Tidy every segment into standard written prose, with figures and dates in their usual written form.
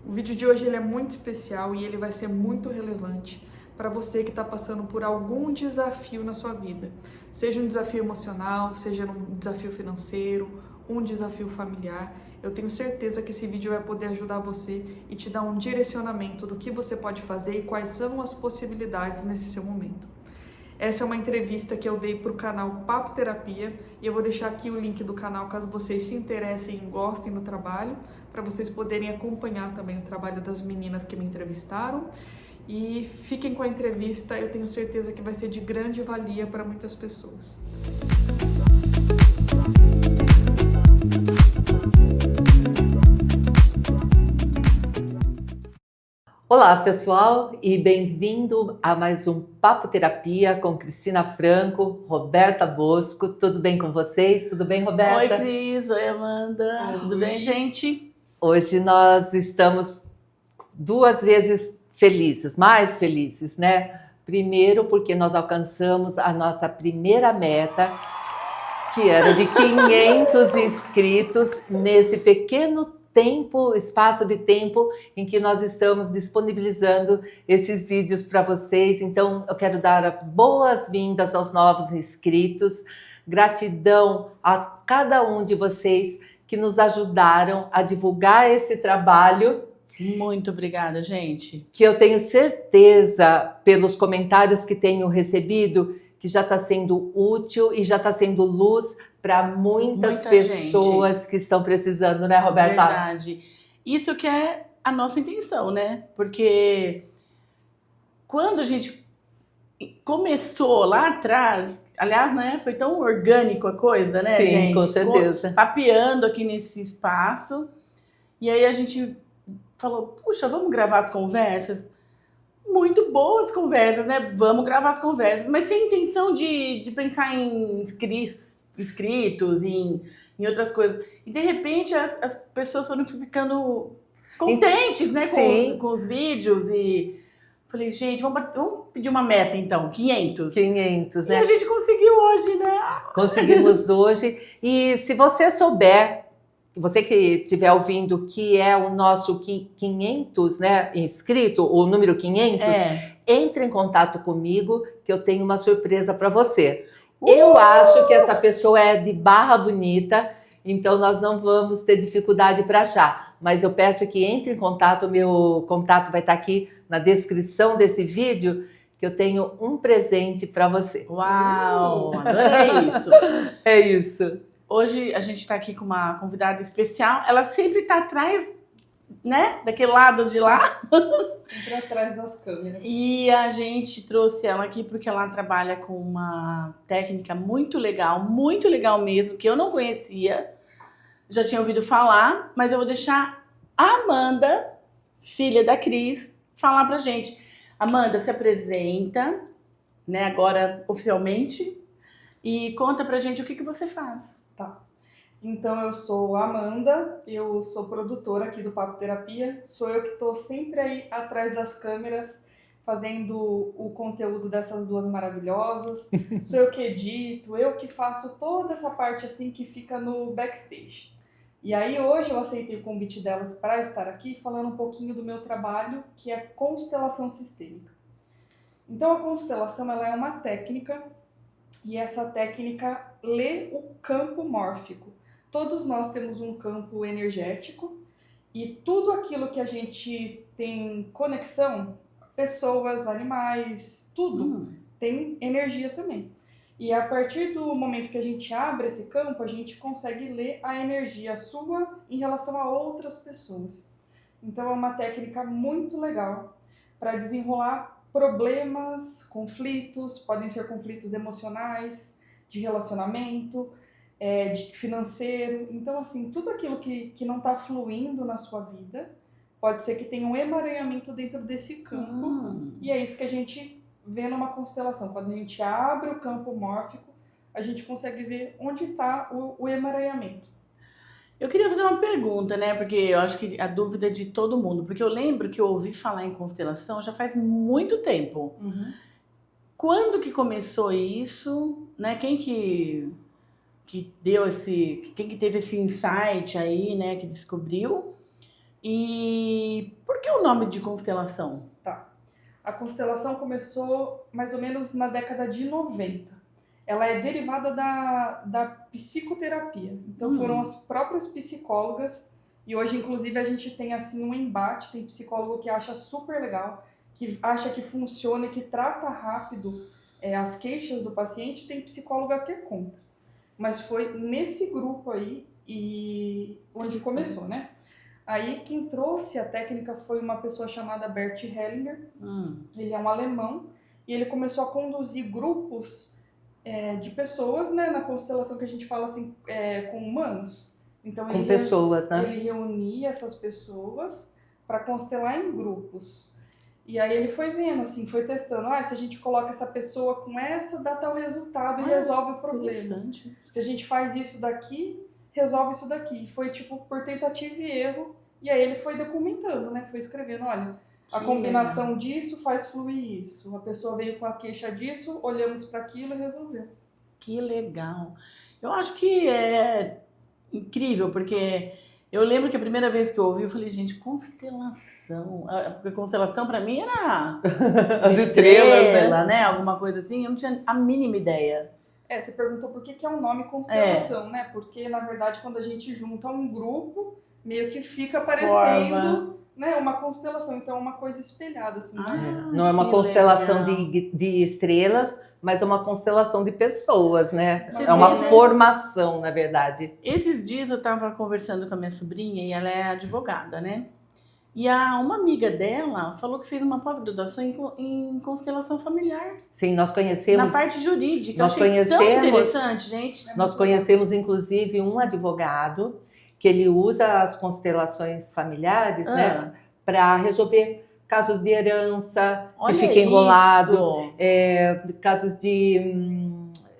O vídeo de hoje ele é muito especial e ele vai ser muito relevante para você que está passando por algum desafio na sua vida. Seja um desafio emocional, seja um desafio financeiro, um desafio familiar. Eu tenho certeza que esse vídeo vai poder ajudar você e te dar um direcionamento do que você pode fazer e quais são as possibilidades nesse seu momento. Essa é uma entrevista que eu dei para o canal Papo Terapia e eu vou deixar aqui o link do canal caso vocês se interessem e gostem do trabalho, para vocês poderem acompanhar também o trabalho das meninas que me entrevistaram. E fiquem com a entrevista, eu tenho certeza que vai ser de grande valia para muitas pessoas. Olá, pessoal, e bem-vindo a mais um Papo Terapia com Cristina Franco, Roberta Bosco. Tudo bem com vocês? Tudo bem, Roberta? Oi, Cris. Oi, Amanda. Oi. Tudo bem, gente? Hoje nós estamos duas vezes felizes, mais felizes, né? Primeiro, porque nós alcançamos a nossa primeira meta, que era de 500 inscritos nesse pequeno espaço de tempo em que nós estamos disponibilizando esses vídeos para vocês. Então, eu quero dar boas-vindas aos novos inscritos. Gratidão a cada um de vocês que nos ajudaram a divulgar esse trabalho. Muito obrigada, gente. Que eu tenho certeza, pelos comentários que tenho recebido, que já está sendo útil e já está sendo luz para muitas pessoas gente que estão precisando, né, Roberta? Verdade. Isso que é a nossa intenção, né? Porque quando a gente começou lá atrás, aliás, né, foi tão orgânico a coisa, né, Sim, gente? Com certeza. Papeando aqui nesse espaço. E aí a gente falou, puxa, vamos gravar as conversas? Muito boas conversas, né? Vamos gravar as conversas, mas sem intenção de pensar em inscritos, em outras coisas. E de repente as pessoas foram ficando contentes, né, com os vídeos. E falei, gente, vamos pedir uma meta então, 500. 500, né? E a gente conseguiu hoje, né? Conseguimos hoje. E se você souber, você que estiver ouvindo, que é o nosso 500, né, inscrito, o número 500, entre em contato comigo que eu tenho uma surpresa para você. Eu acho que essa pessoa é de Barra Bonita, então nós não vamos ter dificuldade para achar. Mas eu peço que entre em contato, o meu contato vai estar aqui na descrição desse vídeo, que eu tenho um presente para você. Uau, adorei isso. É isso. Hoje a gente está aqui com uma convidada especial. Ela sempre está atrás, né? Daquele lado de lá. Sempre atrás das câmeras. E a gente trouxe ela aqui porque ela trabalha com uma técnica muito legal mesmo, que eu não conhecia. Já tinha ouvido falar, mas eu vou deixar a Amanda, filha da Cris, falar pra gente. Amanda, se apresenta, né, agora oficialmente, e conta pra gente o que você faz. Tá. Então, eu sou a Amanda, eu sou produtora aqui do Papo Terapia, sou eu que estou sempre aí atrás das câmeras, fazendo o conteúdo dessas duas maravilhosas, sou eu que edito, eu que faço toda essa parte assim que fica no backstage. E aí hoje eu aceitei o convite delas para estar aqui falando um pouquinho do meu trabalho, que é constelação sistêmica. Então, a constelação ela é uma técnica, e essa técnica lê o campo mórfico. Todos nós temos um campo energético e tudo aquilo que a gente tem conexão, pessoas, animais, tudo tem energia também. E a partir do momento que a gente abre esse campo, a gente consegue ler a energia sua em relação a outras pessoas. Então é uma técnica muito legal para desenrolar problemas, conflitos, podem ser conflitos emocionais, de relacionamento, de financeiro. Então, assim, tudo aquilo que não está fluindo na sua vida, pode ser que tenha um emaranhamento dentro desse campo. E é isso que a gente vê numa constelação. Quando a gente abre o campo mórfico, a gente consegue ver onde está o emaranhamento. Eu queria fazer uma pergunta, né? Porque eu acho que a dúvida é de todo mundo. Porque eu lembro que eu ouvi falar em constelação já faz muito tempo. Quando que começou isso? Né? Quem que deu quem que teve esse insight aí, né? Que descobriu? E é o nome de constelação? Tá. A constelação começou mais ou menos na década de 90. Ela é derivada da psicoterapia. Então foram as próprias psicólogas, e hoje inclusive a gente tem assim um embate, tem psicólogo que acha super legal, que acha que funciona e que trata rápido as queixas do paciente, tem psicóloga que é contra. Mas foi nesse grupo aí onde começou, né? Aí quem trouxe a técnica foi uma pessoa chamada Bert Hellinger. Ele é um alemão e ele começou a conduzir grupos de pessoas, né, na constelação que a gente fala assim, com humanos. Então Com pessoas, né? Ele reunia essas pessoas para constelar em grupos. E aí ele foi vendo, assim, foi testando. Se a gente coloca essa pessoa com essa, dá tal resultado e resolve o problema. Interessante isso. Se a gente faz isso daqui, resolve isso daqui. Foi tipo por tentativa e erro. E aí ele foi documentando, né? Foi escrevendo, olha, a combinação disso faz fluir isso. A pessoa veio com a queixa disso, olhamos para aquilo e resolveu. Que legal. Eu acho que é incrível, porque eu lembro que a primeira vez que eu ouvi, eu falei, gente, constelação. Porque constelação para mim era as estrelas, né? Alguma coisa assim. Eu não tinha a mínima ideia. Você perguntou por que é o nome constelação, né? Porque, na verdade, quando a gente junta um grupo, meio que fica parecendo... Né, uma constelação, então é uma coisa espelhada, assim. Não é uma constelação de estrelas, mas é uma constelação de pessoas, né? É uma formação, na verdade. Esses dias eu estava conversando com a minha sobrinha e ela é advogada, né? E uma amiga dela falou que fez uma pós-graduação em constelação familiar. Sim, nós conhecemos... Na parte jurídica. Nós eu achei tão interessante, gente. Nós conhecemos, inclusive, um advogado que ele usa as constelações familiares, né, para resolver casos de herança, que fica enrolado, casos de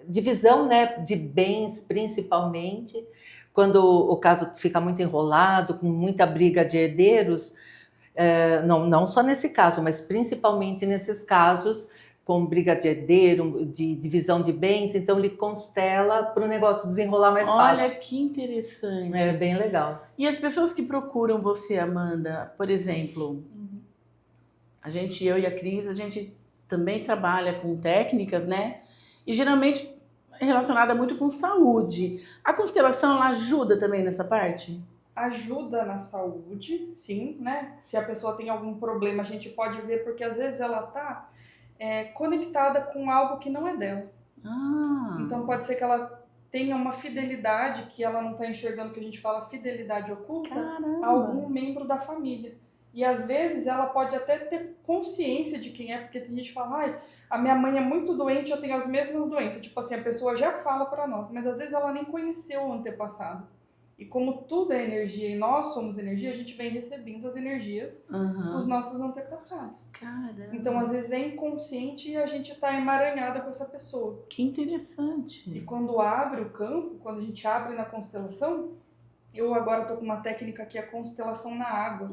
divisão, né, de bens, principalmente, quando o caso fica muito enrolado, com muita briga de herdeiros, não só nesse caso, mas principalmente nesses casos, com briga de herdeiro, de divisão de bens, então ele constela para o negócio desenrolar mais fácil. Olha que interessante. É bem legal. E as pessoas que procuram você, Amanda, por exemplo, eu e a Cris, a gente também trabalha com técnicas, né? E geralmente relacionada muito com saúde. A constelação, ela ajuda também nessa parte? Ajuda na saúde, sim, né? Se a pessoa tem algum problema, a gente pode ver, porque às vezes ela tá conectada com algo que não é dela. Então pode ser que ela tenha uma fidelidade que ela não está enxergando, que a gente fala fidelidade oculta, a algum membro da família. E às vezes ela pode até ter consciência de quem é, porque tem gente que fala, a minha mãe é muito doente, eu tenho as mesmas doenças. Tipo assim, a pessoa já fala para nós, mas às vezes ela nem conheceu o antepassado. E como tudo é energia e nós somos energia, a gente vem recebendo as energias dos nossos antepassados. Caramba. Então, às vezes é inconsciente e a gente está emaranhada com essa pessoa. Que interessante. E quando abre o campo, quando a gente abre na constelação, eu agora estou com uma técnica que é a constelação na água.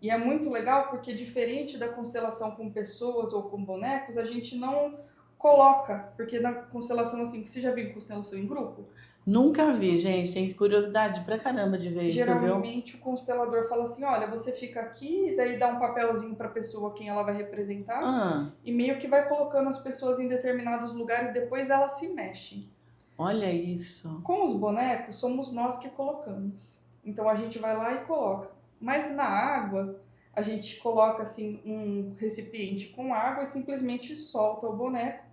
E é muito legal porque, diferente da constelação com pessoas ou com bonecos, a gente não coloca. Porque na constelação, assim, você já viu constelação em grupo? Nunca vi, gente. Tem curiosidade pra caramba de ver isso, viu? Geralmente o constelador fala assim, olha, você fica aqui, e daí dá um papelzinho pra pessoa quem ela vai representar, e meio que vai colocando as pessoas em determinados lugares, depois elas se mexem. Olha isso. Com os bonecos, somos nós que colocamos. Então a gente vai lá e coloca. Mas na água, a gente coloca assim um recipiente com água e simplesmente solta o boneco.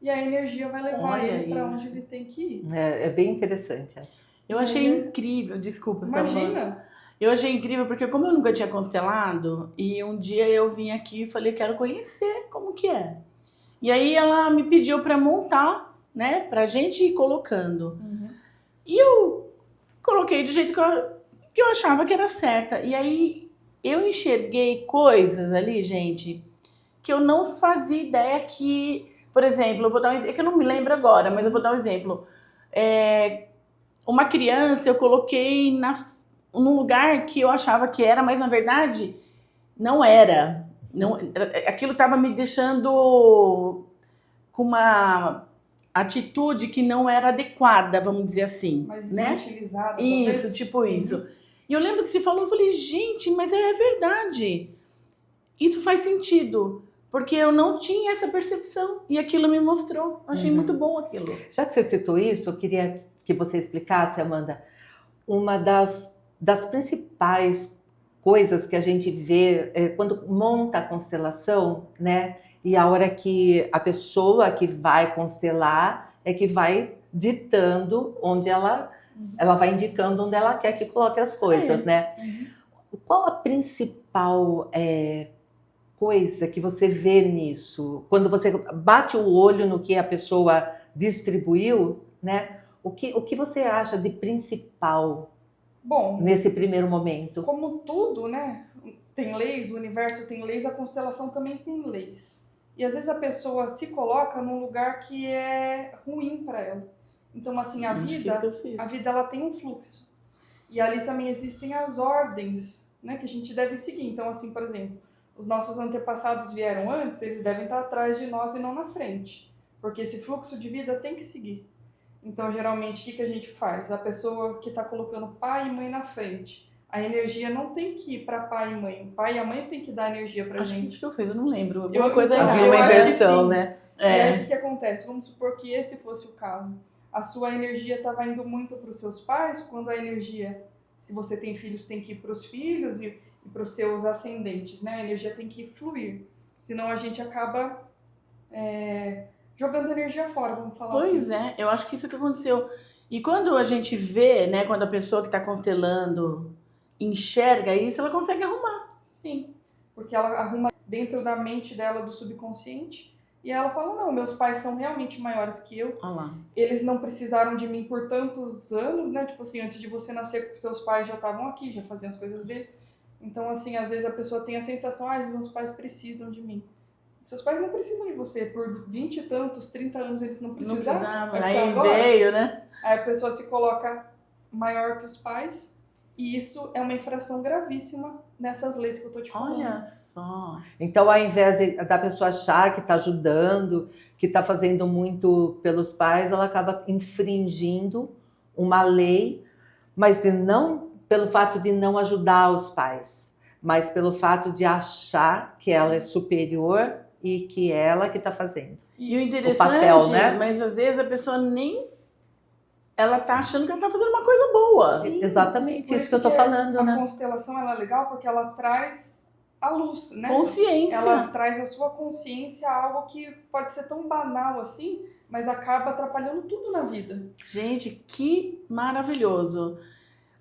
E a energia vai levar ele para onde ele tem que ir. É bem interessante essa. Eu achei incrível, desculpa. Imagina. Eu achei incrível porque como eu nunca tinha constelado, e um dia eu vim aqui e falei, quero conhecer como que é. E aí ela me pediu para montar, né, pra gente ir colocando. E eu coloquei do jeito que eu achava que era certa. E aí eu enxerguei coisas ali, gente, que eu não fazia ideia que... Por exemplo, eu vou dar um exemplo, é que eu não me lembro agora, mas eu vou dar um exemplo. Uma criança eu coloquei num lugar que eu achava que era, mas na verdade não era. Aquilo estava me deixando com uma atitude que não era adequada, vamos dizer assim. Mas né? utilizada. Isso, tipo isso. E eu lembro que você falou, eu falei, gente, mas é verdade. isso faz sentido, porque eu não tinha essa percepção e aquilo me mostrou. Eu achei muito bom aquilo. Já que você citou isso, eu queria que você explicasse, Amanda, uma das principais coisas que a gente vê quando monta a constelação, né? E a hora que a pessoa que vai constelar é que vai ditando onde ela vai indicando onde ela quer que coloque as coisas, né? Qual a principal coisa que você vê nisso? Quando você bate o olho no que a pessoa distribuiu, né? O que você acha de principal nesse primeiro momento? Como tudo, né? Tem leis, o universo tem leis, a constelação também tem leis. E às vezes a pessoa se coloca num lugar que é ruim para ela. Então, assim, a vida ela tem um fluxo. E ali também existem as ordens, né, que a gente deve seguir. Então, assim, por exemplo, os nossos antepassados vieram antes, eles devem estar atrás de nós e não na frente. Porque esse fluxo de vida tem que seguir. Então, geralmente, o que a gente faz? A pessoa que está colocando pai e mãe na frente, a energia não tem que ir para pai e mãe. O pai e a mãe tem que dar energia para a gente. Acho que isso que eu fiz, eu não lembro. Uma coisa havia uma inversão, né? E aí, o que acontece? Vamos supor que esse fosse o caso. A sua energia estava indo muito para os seus pais, quando a energia, se você tem filhos, tem que ir para os filhos e para os seus ascendentes, né? A energia tem que fluir. Senão a gente acaba jogando energia fora, vamos falar assim. Pois é, eu acho que isso que aconteceu. E quando a gente vê, né, quando a pessoa que está constelando enxerga isso, ela consegue arrumar. Sim, porque ela arruma dentro da mente dela, do subconsciente, e ela fala, não, meus pais são realmente maiores que eu. Eles não precisaram de mim por tantos anos, né? Tipo assim, antes de você nascer, seus pais já estavam aqui, já faziam as coisas dele. Então, assim, às vezes a pessoa tem a sensação, os meus pais precisam de mim. Seus pais não precisam de você. Por 20 e tantos, 30 anos, eles não precisavam. Aí veio, né? Aí a pessoa se coloca maior que os pais. E isso é uma infração gravíssima nessas leis que eu tô te falando. Olha só. Então, ao invés da pessoa achar que está ajudando, que está fazendo muito pelos pais, ela acaba infringindo uma lei, mas não pelo fato de não ajudar os pais, mas pelo fato de achar que ela é superior e que ela que está fazendo. E o interessante, papel, né? Mas às vezes a pessoa nem... Ela tá achando que ela tá fazendo uma coisa boa. Sim, exatamente, isso que eu tô falando, né? A constelação ela é legal porque ela traz a luz, né? Consciência. Ela traz a sua consciência a algo que pode ser tão banal assim, mas acaba atrapalhando tudo na vida. Gente, que maravilhoso.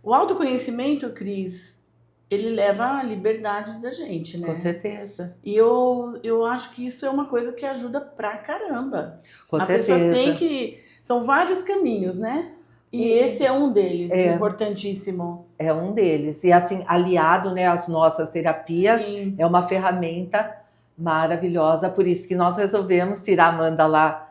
O autoconhecimento, Cris, ele leva à liberdade da gente, né? Com certeza. E eu acho que isso é uma coisa que ajuda pra caramba. Com certeza. A pessoa tem que... São vários caminhos, né? E esse é um deles, importantíssimo. É um deles. E assim, aliado, né, às nossas terapias, Sim. É uma ferramenta maravilhosa. Por isso que nós resolvemos tirar a Amanda lá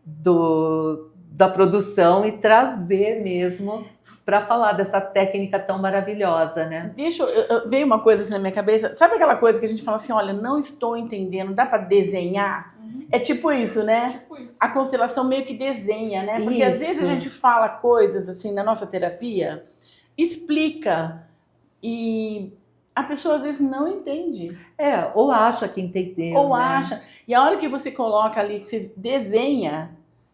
da produção e trazer mesmo para falar dessa técnica tão maravilhosa, né? Veio uma coisa assim na minha cabeça. Sabe aquela coisa que a gente fala assim, olha, não estou entendendo, dá para desenhar? É tipo isso, né? Tipo isso. A constelação meio que desenha, né? Porque Isso. às vezes a gente fala coisas assim na nossa terapia, explica e a pessoa às vezes não entende. Ou acha que entendeu. Ou né? acha. E a hora que você coloca ali, que você desenha,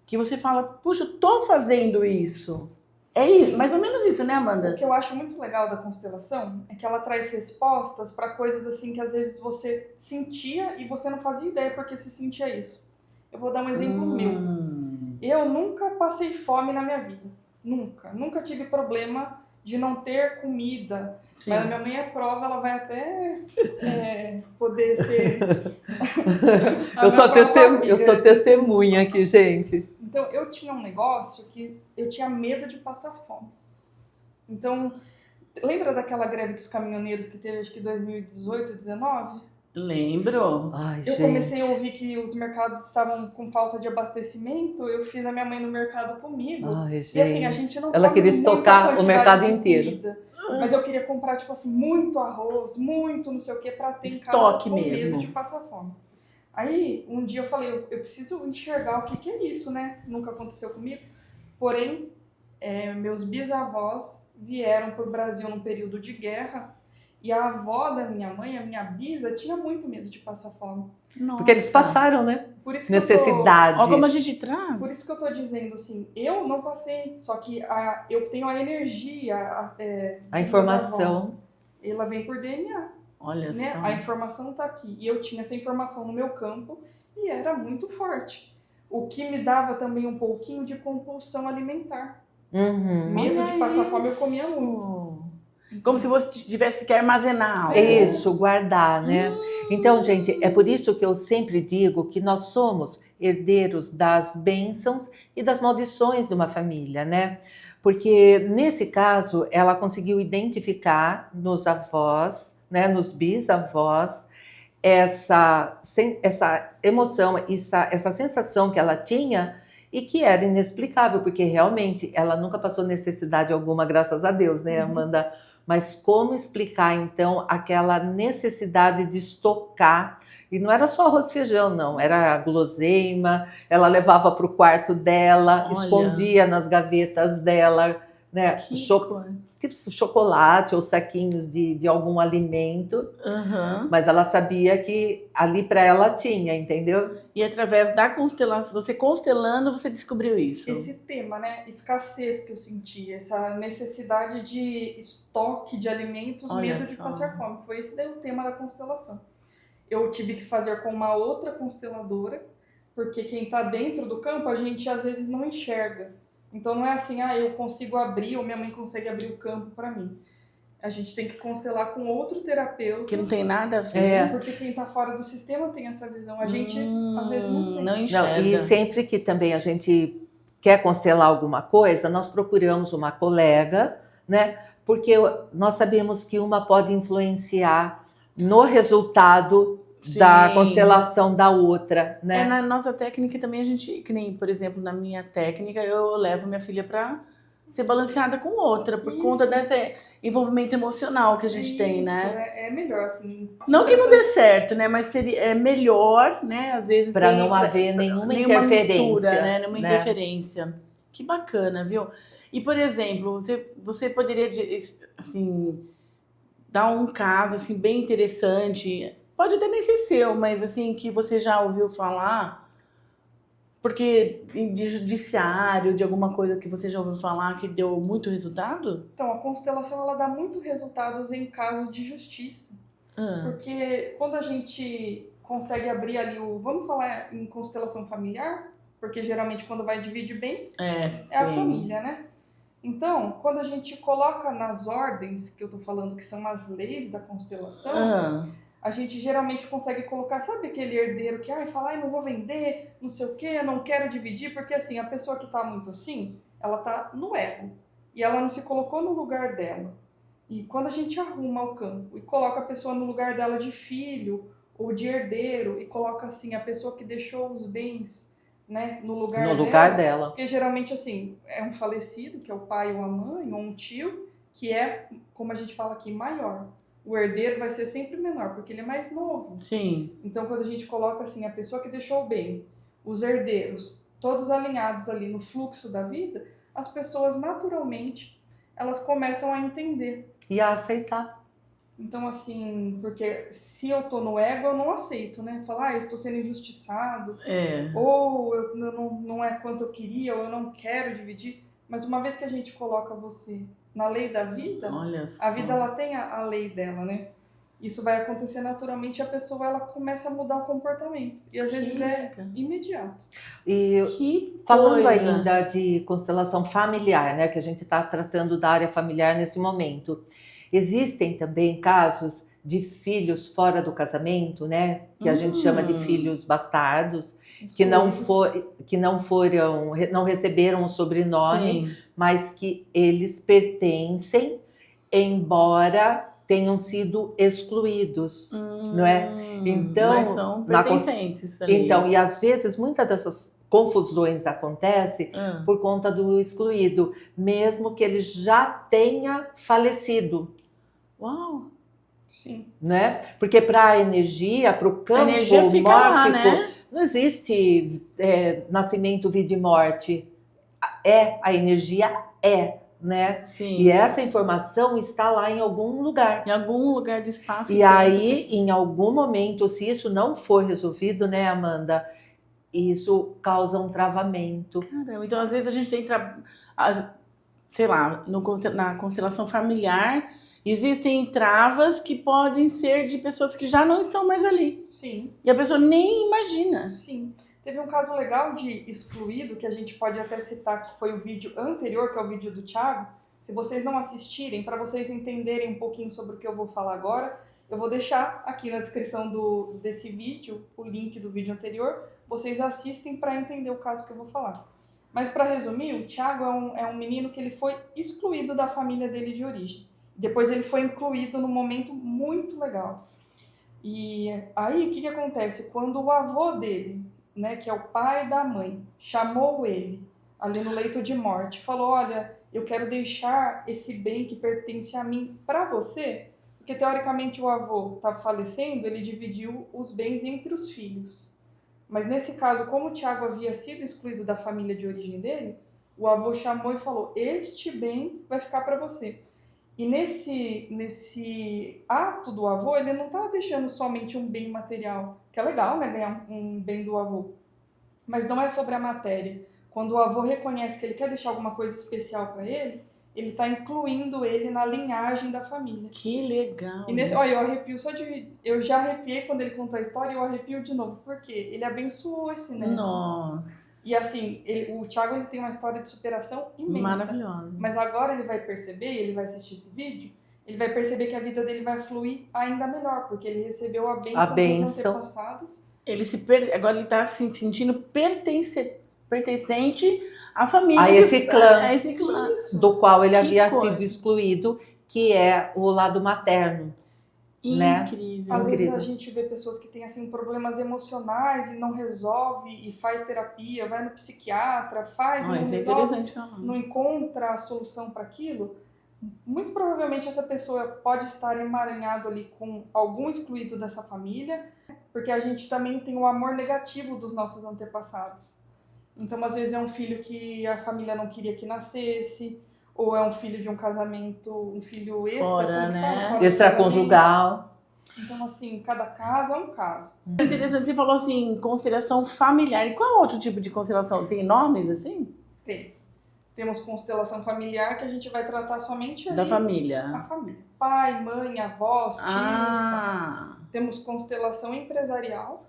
que você fala, puxa, eu tô fazendo isso. É isso, mais ou menos isso, né, Amanda? O que eu acho muito legal da constelação é que ela traz respostas para coisas assim que às vezes você sentia e você não fazia ideia porque se sentia isso. Eu vou dar um exemplo meu. Eu nunca passei fome na minha vida. Nunca tive problema de não ter comida. Sim. Mas a minha mãe é prova, ela vai até poder ser... eu sou testemunha aqui, gente. Então, eu tinha um negócio que eu tinha medo de passar fome. Então, lembra daquela greve dos caminhoneiros que teve, acho que 2018, 2019? Lembro. Ai, Eu gente. comecei a ouvir que os mercados estavam com falta de abastecimento, eu fiz a minha mãe no mercado comigo. Ai, gente. E assim, a gente não Ela come queria muita estocar o quantidade mercado de inteiro. comida, mas eu queria comprar, tipo assim, muito arroz, muito não sei o que, pra ter em casa Estoque com medo mesmo. de passar fome. Aí, um dia eu falei, eu preciso enxergar o que é isso, né? Nunca aconteceu comigo. Porém, meus bisavós vieram pro Brasil num período de guerra E a avó da minha mãe, a minha bisa, tinha muito medo de passar fome. Porque eles passaram, né? Por isso que Necessidades. Olha como a gente traz. Por isso que eu tô dizendo assim, eu não passei, só que eu tenho a energia, A informação. Ela vem por DNA, Olha né? só. A informação tá aqui. E eu tinha essa informação no meu campo e era muito forte. O que me dava também um pouquinho de compulsão alimentar. Uhum. Medo Olha de passar fome, eu isso. comia muito. Como se você tivesse que armazenar algo. Isso, guardar, né? Então, gente, é por isso que eu sempre digo que nós somos herdeiros das bênçãos e das maldições de uma família, né? Porque, nesse caso, ela conseguiu identificar nos avós, né, nos bisavós, essa emoção, essa sensação que ela tinha e que era inexplicável, porque realmente ela nunca passou necessidade alguma, graças a Deus, né, Amanda? Mas como explicar, então, aquela necessidade de estocar? E não era só arroz e feijão, não. Era guloseima, ela levava para o quarto dela, Olha. escondia nas gavetas dela, né? Chocolate ou saquinhos de algum alimento. Uhum. Mas ela sabia que ali para ela tinha, entendeu? E através da constelação, você constelando, você descobriu isso. Esse tema, né? Escassez que eu senti, essa necessidade de estoque de alimentos, Olha medo de só. passar fome. Foi esse daí o tema da constelação. Eu tive que fazer com uma outra consteladora, porque quem está dentro do campo, a gente às vezes não enxerga. Então não é assim, eu consigo abrir ou minha mãe consegue abrir o campo para mim. A gente tem que constelar com outro terapeuta. Que não tem nada a ver. Porque quem está fora do sistema tem essa visão. A gente às vezes não tem. Não enxerga. Não, e sempre que também a gente quer constelar alguma coisa, nós procuramos uma colega, né? Porque nós sabemos que uma pode influenciar no resultado da constelação da outra, né? Na nossa técnica também a gente, que nem, por exemplo, na minha técnica, eu levo minha filha para ser balanceada com outra, por conta desse envolvimento emocional que a gente tem, né? É melhor, assim. Não que não dê certo, né? Mas é melhor, né? Às vezes para não haver nenhuma interferência, mistura, né? Nenhuma interferência. Que bacana, viu? E, por exemplo, você poderia, assim, dar um caso, assim, bem interessante. Pode até nem ser seu, mas, assim, que você já ouviu falar, porque de judiciário, de alguma coisa que você já ouviu falar que deu muito resultado? Então, a constelação, ela dá muito resultados em caso de justiça. Porque quando a gente consegue abrir ali vamos falar em constelação familiar, porque geralmente quando vai dividir bens, é a família, né? Então, quando a gente coloca nas ordens, que eu tô falando que são as leis da constelação, a gente geralmente consegue colocar, sabe aquele herdeiro que fala, não vou vender, não sei o quê, não quero dividir, porque assim, a pessoa que tá muito assim, ela tá no ego, e ela não se colocou no lugar dela. E quando a gente arruma o campo e coloca a pessoa no lugar dela de filho ou de herdeiro, e coloca assim, a pessoa que deixou os bens, né, no lugar dela. Porque geralmente assim, é um falecido, que é o pai ou a mãe, ou um tio, que é, como a gente fala aqui, maior. O herdeiro vai ser sempre menor, porque ele é mais novo. Sim. Então, quando a gente coloca assim, a pessoa que deixou o bem, os herdeiros, todos alinhados ali no fluxo da vida, as pessoas naturalmente, elas começam a entender. E a aceitar. Então, assim, porque se eu tô no ego, eu não aceito, né? Falar, eu estou sendo injustiçado, ou não é quanto eu queria, ou eu não quero dividir. Mas uma vez que a gente coloca você na lei da vida, a vida ela tem a lei dela, né? Isso vai acontecer naturalmente e a pessoa ela começa a mudar o comportamento. E às vezes é imediato. E falando ainda de constelação familiar, né? Que a gente está tratando da área familiar nesse momento. Existem também casos de filhos fora do casamento, né? Que a gente chama de filhos bastardos, que não receberam o sobrenome, mas que eles pertencem, embora tenham sido excluídos, não é? Então, mas são pertencentes ali. Então, e às vezes muitas dessas confusões acontecem por conta do excluído, mesmo que ele já tenha falecido. Uau! Sim. Né? Porque para a energia, para o campo mórfico, lá, né? não existe nascimento, vida e morte. A energia é. né? Sim. E essa informação está lá em algum lugar. Em algum lugar do espaço. E aí, em algum momento, se isso não for resolvido, né, Amanda, isso causa um travamento. Caramba, então às vezes a gente tem, sei lá, na constelação familiar, existem travas que podem ser de pessoas que já não estão mais ali. Sim. E a pessoa nem imagina. Sim. Teve um caso legal de excluído, que a gente pode até citar, que foi o vídeo anterior, que é o vídeo do Thiago. Se vocês não assistirem, para vocês entenderem um pouquinho sobre o que eu vou falar agora, eu vou deixar aqui na descrição desse vídeo, o link do vídeo anterior. Vocês assistem para entender o caso que eu vou falar. Mas para resumir, o Thiago é um menino que ele foi excluído da família dele de origem. Depois ele foi incluído num momento muito legal. E aí, o que acontece? Quando o avô dele, né, que é o pai da mãe, chamou ele ali no leito de morte, falou: olha, eu quero deixar esse bem que pertence a mim para você, porque teoricamente o avô estava falecendo, ele dividiu os bens entre os filhos. Mas nesse caso, como o Thiago havia sido excluído da família de origem dele, o avô chamou e falou: este bem vai ficar para você. E nesse ato do avô, ele não está deixando somente um bem material, que é legal, né, ganhar um bem do avô. Mas não é sobre a matéria. Quando o avô reconhece que ele quer deixar alguma coisa especial para ele está incluindo ele na linhagem da família. Que legal. E olha, eu arrepio eu já arrepiei quando ele contou a história e eu arrepio de novo. Por quê? Ele abençoou esse neto. Nossa. E assim, o Thiago ele tem uma história de superação imensa. Maravilhosa. Mas agora ele vai perceber, ele vai assistir esse vídeo, ele vai perceber que a vida dele vai fluir ainda melhor, porque ele recebeu a bênção dos antepassados. Agora ele está se sentindo pertencente à família. A esse clã, do qual ele havia sido excluído, que é o lado materno. Incrível. Né? Às vezes a gente vê pessoas que têm assim, problemas emocionais e não resolve, e faz terapia, vai no psiquiatra, faz e não resolve, não encontra a solução para aquilo. Muito provavelmente essa pessoa pode estar emaranhado ali com algum excluído dessa família, porque a gente também tem o amor negativo dos nossos antepassados. Então, às vezes é um filho que a família não queria que nascesse, ou é um filho de um casamento, um filho extraconjugal. Então, assim, cada caso é um caso. É interessante, você falou assim, constelação familiar. E qual outro tipo de constelação? Tem nomes assim? Tem. Temos constelação familiar, que a gente vai tratar somente ali, da família. A família. Pai, mãe, avós, tios. Tá. Temos constelação empresarial.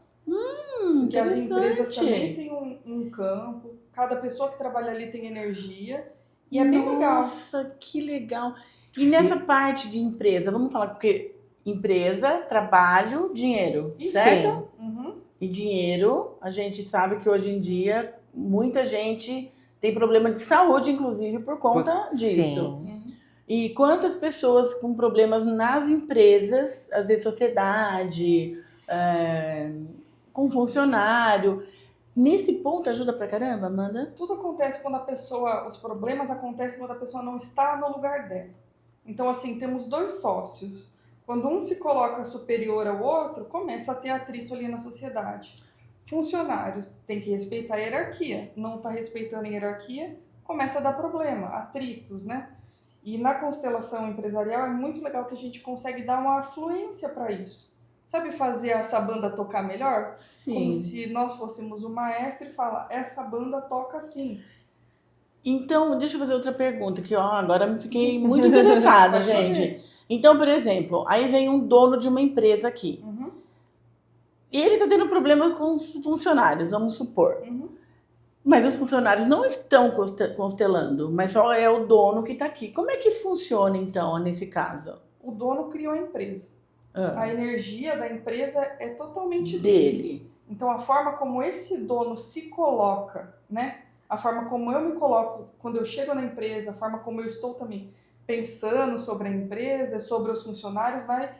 Que as empresas também têm um campo. Cada pessoa que trabalha ali tem energia. E é bem legal. Nossa, que legal. E nessa parte de empresa, vamos falar, porque empresa, trabalho, dinheiro, certo? Uhum. E dinheiro, a gente sabe que hoje em dia muita gente tem problema de saúde, inclusive, por conta disso. Uhum. E quantas pessoas com problemas nas empresas, às vezes sociedade, com funcionário. Nesse ponto ajuda pra caramba, Amanda? Tudo acontece quando os problemas acontecem quando a pessoa não está no lugar dela. Então, assim, temos dois sócios. Quando um se coloca superior ao outro, começa a ter atrito ali na sociedade. Funcionários têm que respeitar a hierarquia. Não está respeitando a hierarquia, começa a dar problema, atritos, né? E na constelação empresarial é muito legal que a gente consegue dar uma fluência para isso. Sabe fazer essa banda tocar melhor? Sim. Como se nós fôssemos o maestro e falar, essa banda toca assim. Então, deixa eu fazer outra pergunta, que agora me fiquei muito interessada, gente. Então, por exemplo, aí vem um dono de uma empresa aqui. Uhum. E ele tá tendo problema com os funcionários, vamos supor. Uhum. Mas os funcionários não estão constelando, mas só é o dono que tá aqui. Como é que funciona, então, nesse caso? O dono criou a empresa. A energia da empresa é totalmente dele. Então, a forma como esse dono se coloca, né? A forma como eu me coloco quando eu chego na empresa, a forma como eu estou também pensando sobre a empresa, sobre os funcionários, vai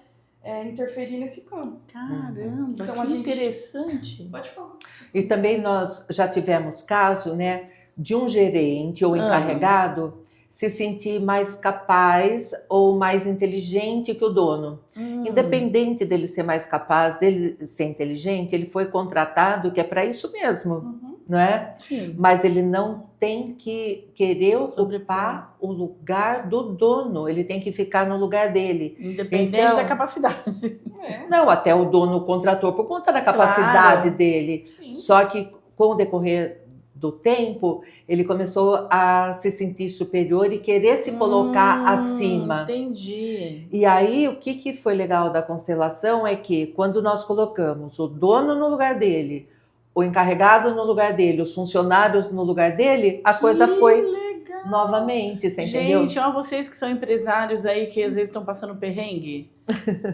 interferir nesse campo. Caramba, então, que interessante. Pode falar. E também nós já tivemos caso, né, de um gerente ou encarregado se sentir mais capaz ou mais inteligente que o dono. Independente dele ser mais capaz, dele ser inteligente, ele foi contratado que é para isso mesmo. não é? Sim. Mas ele não tem que querer ocupar Sobrepor. o lugar do dono, ele tem que ficar no lugar dele. Independente Então, da capacidade. É, não, até o dono contratou por conta da capacidade Claro. dele. sim. Só que com o decorrer do tempo, ele começou a se sentir superior e querer se colocar acima. Entendi. E aí, o que foi legal da constelação é que quando nós colocamos o dono no lugar dele, o encarregado no lugar dele, os funcionários no lugar dele, a coisa foi legal. novamente, você entendeu? Gente, ó, vocês que são empresários aí que às vezes estão passando perrengue,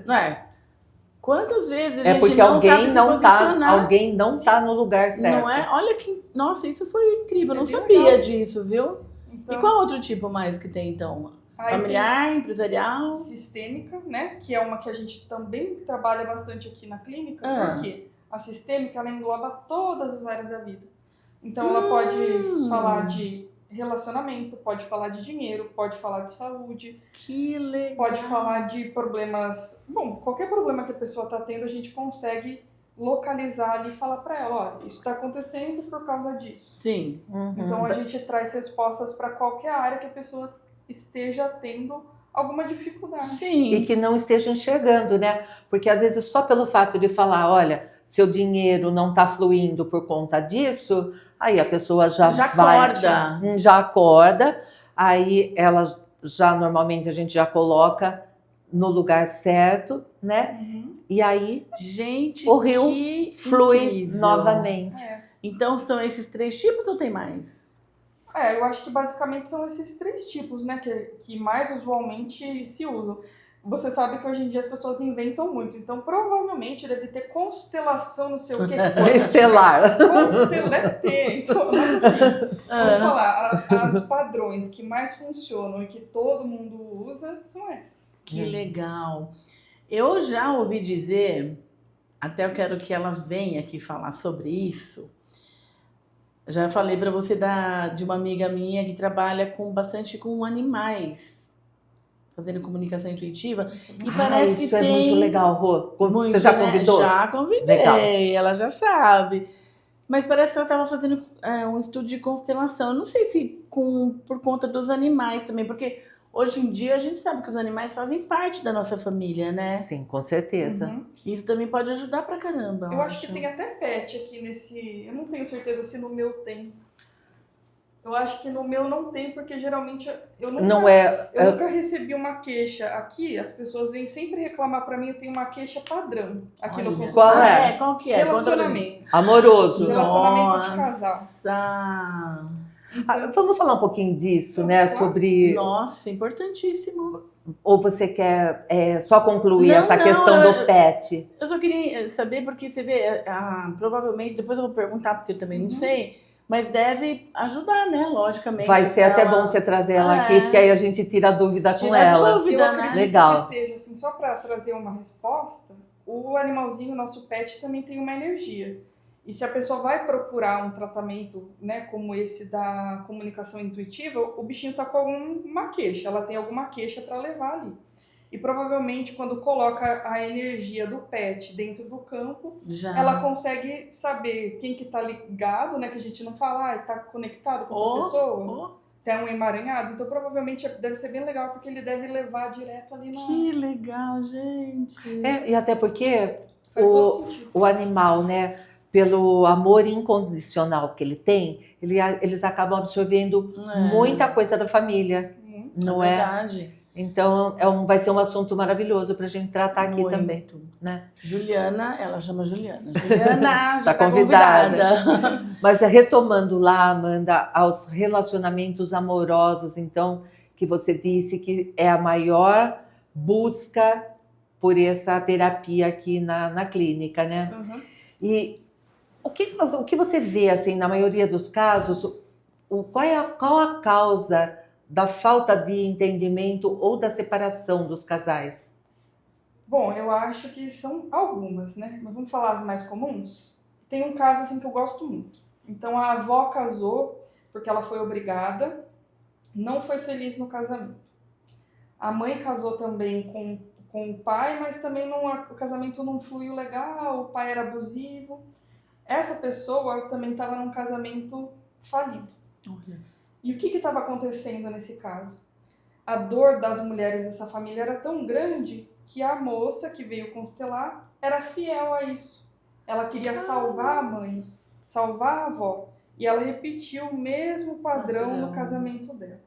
não é? Quantas vezes a É gente porque não sabe alguém se não tá, posicionar? alguém não tá no lugar certo. Não é? Olha que, nossa, isso foi incrível, eu não É bem sabia legal. disso, viu? Então, E qual outro tipo mais que tem então? aí Familiar, empresarial? tem sistêmica, né? Que é uma que a gente também trabalha bastante aqui na clínica, Ah. porque a sistêmica ela engloba todas as áreas da vida. Então ela pode falar de relacionamento, pode falar de dinheiro, pode falar de saúde, Que legal. pode falar de problemas. Bom, qualquer problema que a pessoa está tendo, a gente consegue localizar ali e falar para ela, ó, isso está acontecendo por causa disso. Sim. Então a gente traz respostas para qualquer área que a pessoa esteja tendo alguma dificuldade. Sim. E que não esteja enxergando, né? Porque às vezes só pelo fato de falar, olha, seu dinheiro não está fluindo por conta disso, aí a pessoa já vai, acorda. já acorda, aí ela já normalmente a gente já coloca no lugar certo, né? E aí Gente, o rio que flui incrível. novamente. Então são esses 3 tipos ou tem mais? Eu acho que basicamente são esses 3 tipos, né, que mais usualmente se usam. Você sabe que hoje em dia as pessoas inventam muito, então provavelmente deve ter constelação, não sei o que. Estelar. Deve ter, então, mas assim, vamos falar, as padrões que mais funcionam e que todo mundo usa são essas. Que legal. Eu já ouvi dizer, até eu quero que ela venha aqui falar sobre isso. Eu já falei para você de uma amiga minha que trabalha bastante com animais, fazendo comunicação intuitiva. E parece que isso tem é muito legal, Rô. muito, Você já né? convidou? Já convidei, Legal. ela já sabe. Mas parece que ela estava fazendo um estudo de constelação. Eu não sei se por conta dos animais também, porque hoje em dia a gente sabe que os animais fazem parte da nossa família, né? Sim, com certeza. Uhum. Isso também pode ajudar pra caramba. Eu acho que tem até pet aqui nesse. Eu não tenho certeza se no meu tem. Eu acho que no meu não tem, porque geralmente eu nunca recebi uma queixa. Aqui, as pessoas vêm sempre reclamar pra mim, eu tenho uma queixa padrão aqui no consultório. Qual é? Qual que é? Relacionamento. Amoroso. Relacionamento de casal. Nossa! Vamos falar um pouquinho disso, né? Claro. Sobre. Nossa, importantíssimo. Ou você quer só concluir Não, essa não, questão do pet? Eu só queria saber, porque você vê, provavelmente, depois eu vou perguntar, porque eu também não sei, mas deve ajudar, né? Logicamente. Vai ser até bom você trazer ela aqui, porque aí a gente tira a dúvida com Tira a ela. dúvida. Eu acredito Legal. que seja assim, só para trazer uma resposta, o animalzinho, o nosso pet, também tem uma energia. E se a pessoa vai procurar um tratamento, né, como esse da comunicação intuitiva, o bichinho está com alguma queixa, ela tem alguma queixa para levar ali. E provavelmente quando coloca a energia do pet dentro do campo, ela consegue saber quem que tá ligado, né, que a gente não fala, tá conectado com essa pessoa. Tem um emaranhado, então provavelmente deve ser bem legal, porque ele deve levar direto ali na... Que legal, gente! E até porque Faz todo sentido. o animal, né, pelo amor incondicional que ele tem, eles acabam absorvendo muita coisa da família, não é? Verdade. Então vai ser um assunto maravilhoso para a gente tratar aqui também, né? Juliana, ela chama Juliana. Juliana já tá convidada. Mas retomando lá, Amanda, aos relacionamentos amorosos, então, que você disse que é a maior busca por essa terapia aqui na clínica, né? Uhum. E o que você vê, assim, na maioria dos casos, qual a causa da falta de entendimento ou da separação dos casais? Bom, eu acho que são algumas, né? Mas vamos falar as mais comuns? Tem um caso assim que eu gosto muito. Então a avó casou porque ela foi obrigada, não foi feliz no casamento. A mãe casou também com o pai, mas também o casamento não fluiu legal, o pai era abusivo. Essa pessoa também estava num casamento falido. E o que estava acontecendo nesse caso? A dor das mulheres dessa família era tão grande que a moça que veio constelar era fiel a isso. Ela queria salvar a mãe, salvar a avó. E ela repetiu o mesmo padrão no casamento dela.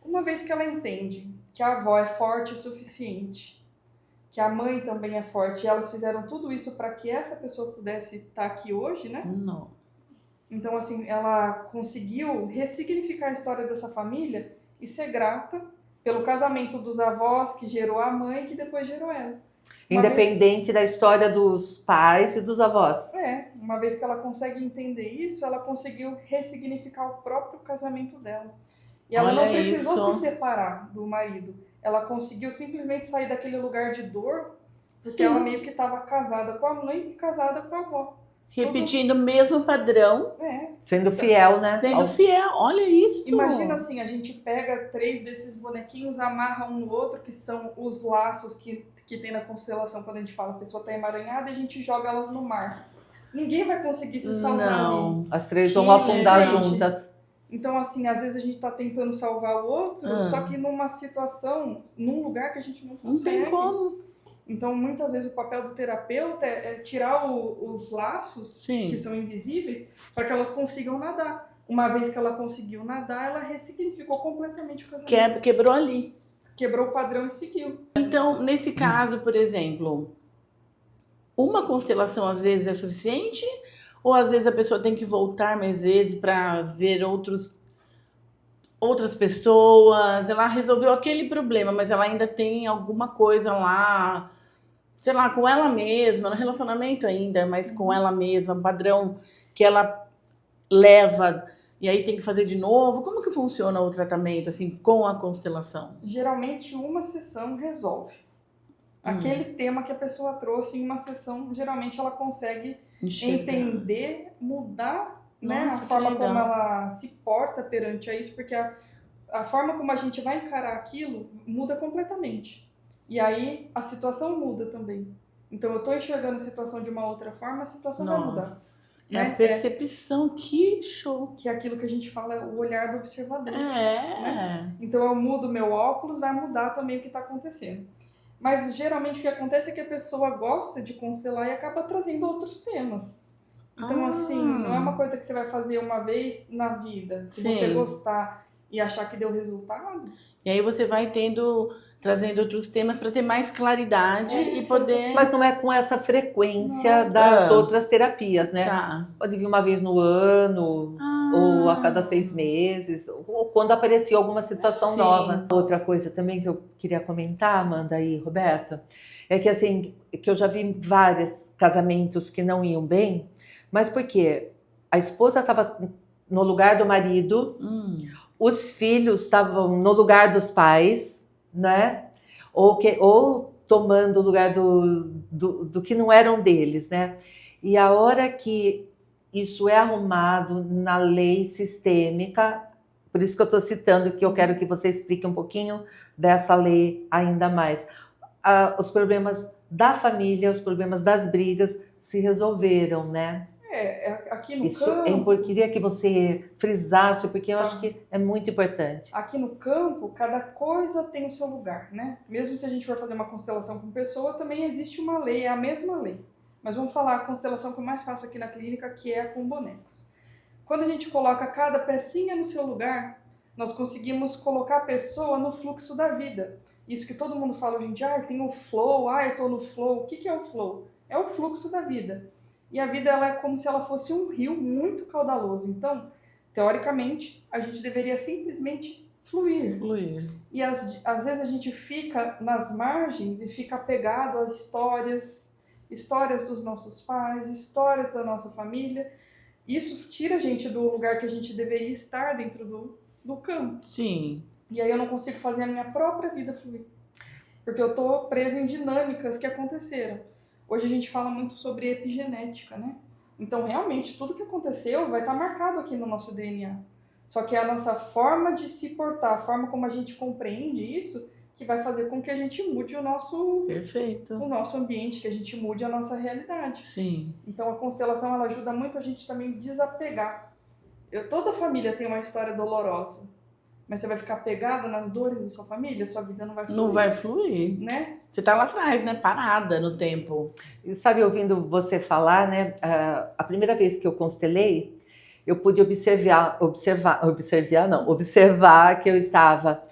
Uma vez que ela entende que a avó é forte o suficiente, que a mãe também é forte, e elas fizeram tudo isso para que essa pessoa pudesse estar aqui hoje, né? Não. Então, assim, ela conseguiu ressignificar a história dessa família e ser grata pelo casamento dos avós que gerou a mãe que depois gerou ela. Independente da história dos pais e dos avós. Uma vez que ela consegue entender isso, ela conseguiu ressignificar o próprio casamento dela. E ela não precisou se separar do marido. Ela conseguiu simplesmente sair daquele lugar de dor, porque ela meio que estava casada com a mãe e casada com a avó. Repetindo o mesmo padrão. Sendo fiel, né? Sendo fiel, olha isso. Imagina assim, a gente pega 3 desses bonequinhos, amarra um no outro, que são os laços que tem na constelação, quando a gente fala a pessoa está emaranhada, e a gente joga elas no mar. Ninguém vai conseguir se salvar. Não. As 3 vão afundar juntas. Então, assim, às vezes a gente está tentando salvar o outro, só que numa situação, num lugar que a gente não consegue. Não tem como. Então, muitas vezes o papel do terapeuta é tirar os laços, que são invisíveis, para que elas consigam nadar. Uma vez que ela conseguiu nadar, ela ressignificou completamente o casamento. Quebrou ali. Quebrou o padrão e seguiu. Então, nesse caso, por exemplo, uma constelação às vezes é suficiente? Ou às vezes a pessoa tem que voltar mais vezes para ver outras pessoas? Ela resolveu aquele problema, mas ela ainda tem alguma coisa lá, sei lá, com ela mesma, no relacionamento ainda, mas com ela mesma, um padrão que ela leva e aí tem que fazer de novo. Como que funciona o tratamento, assim, com a constelação? Geralmente uma sessão resolve. Aquele tema que a pessoa trouxe em uma sessão, geralmente ela consegue entender, mudar, né, a forma como ela se porta perante a isso, porque a forma como a gente vai encarar aquilo muda completamente. E aí a situação muda também. Então eu tô enxergando a situação de uma outra forma, a situação vai mudar. É a percepção, que show. Que é aquilo que a gente fala, o olhar do observador. Né? Então eu mudo meu óculos, vai mudar também o que está acontecendo. Mas geralmente o que acontece é que a pessoa gosta de constelar e acaba trazendo outros temas. Então, assim, não é uma coisa que você vai fazer uma vez na vida. Se você gostar e achar que deu resultado. E aí você vai trazendo outros temas para ter mais claridade e poder... Mas não é com essa frequência das outras terapias, né? Pode vir uma vez no ano, ou a cada 6 meses, ou quando aparecia alguma situação nova. Outra coisa também que eu queria comentar, Amanda e Roberta, é que assim, que eu já vi vários casamentos que não iam bem, mas porque a esposa estava no lugar do marido, os filhos estavam no lugar dos pais, né? Ou tomando o lugar do que não eram deles, né? E a hora que isso é arrumado na lei sistêmica, por isso que eu estou citando, que eu quero que você explique um pouquinho dessa lei ainda mais. Os problemas da família, os problemas das brigas se resolveram, né? Aqui no campo... Eu queria que você frisasse, porque eu acho que é muito importante. Aqui no campo, cada coisa tem o seu lugar, né? Mesmo se a gente for fazer uma constelação com pessoa, também existe uma lei, é a mesma lei. Mas vamos falar a constelação que eu mais faço aqui na clínica, que é com bonecos. Quando a gente coloca cada pecinha no seu lugar, nós conseguimos colocar a pessoa no fluxo da vida. Isso que todo mundo fala hoje em dia, tem o flow, eu tô no flow. O que é o flow? É o fluxo da vida. E a vida ela é como se ela fosse um rio muito caudaloso. Então, teoricamente, a gente deveria simplesmente fluir. E às vezes a gente fica nas margens e fica apegado a histórias dos nossos pais, histórias da nossa família. Isso tira a gente do lugar que a gente deveria estar dentro do campo. Sim. E aí eu não consigo fazer a minha própria vida fluir. Porque eu tô preso em dinâmicas que aconteceram. Hoje a gente fala muito sobre epigenética, né? Então, realmente, tudo que aconteceu vai estar marcado aqui no nosso DNA. Só que é a nossa forma de se portar, a forma como a gente compreende isso, que vai fazer com que a gente mude o nosso Perfeito. ambiente, que a gente mude a nossa realidade. Sim. Então a constelação ela ajuda muito a gente também desapegar. Toda família tem uma história dolorosa, mas você vai ficar pegada nas dores da sua família, sua vida não vai fluir. Não vai fluir. Né? Você tá lá atrás, né? Parada no tempo. E sabe, ouvindo você falar, né? A primeira vez que eu constelei, eu pude observar que eu estava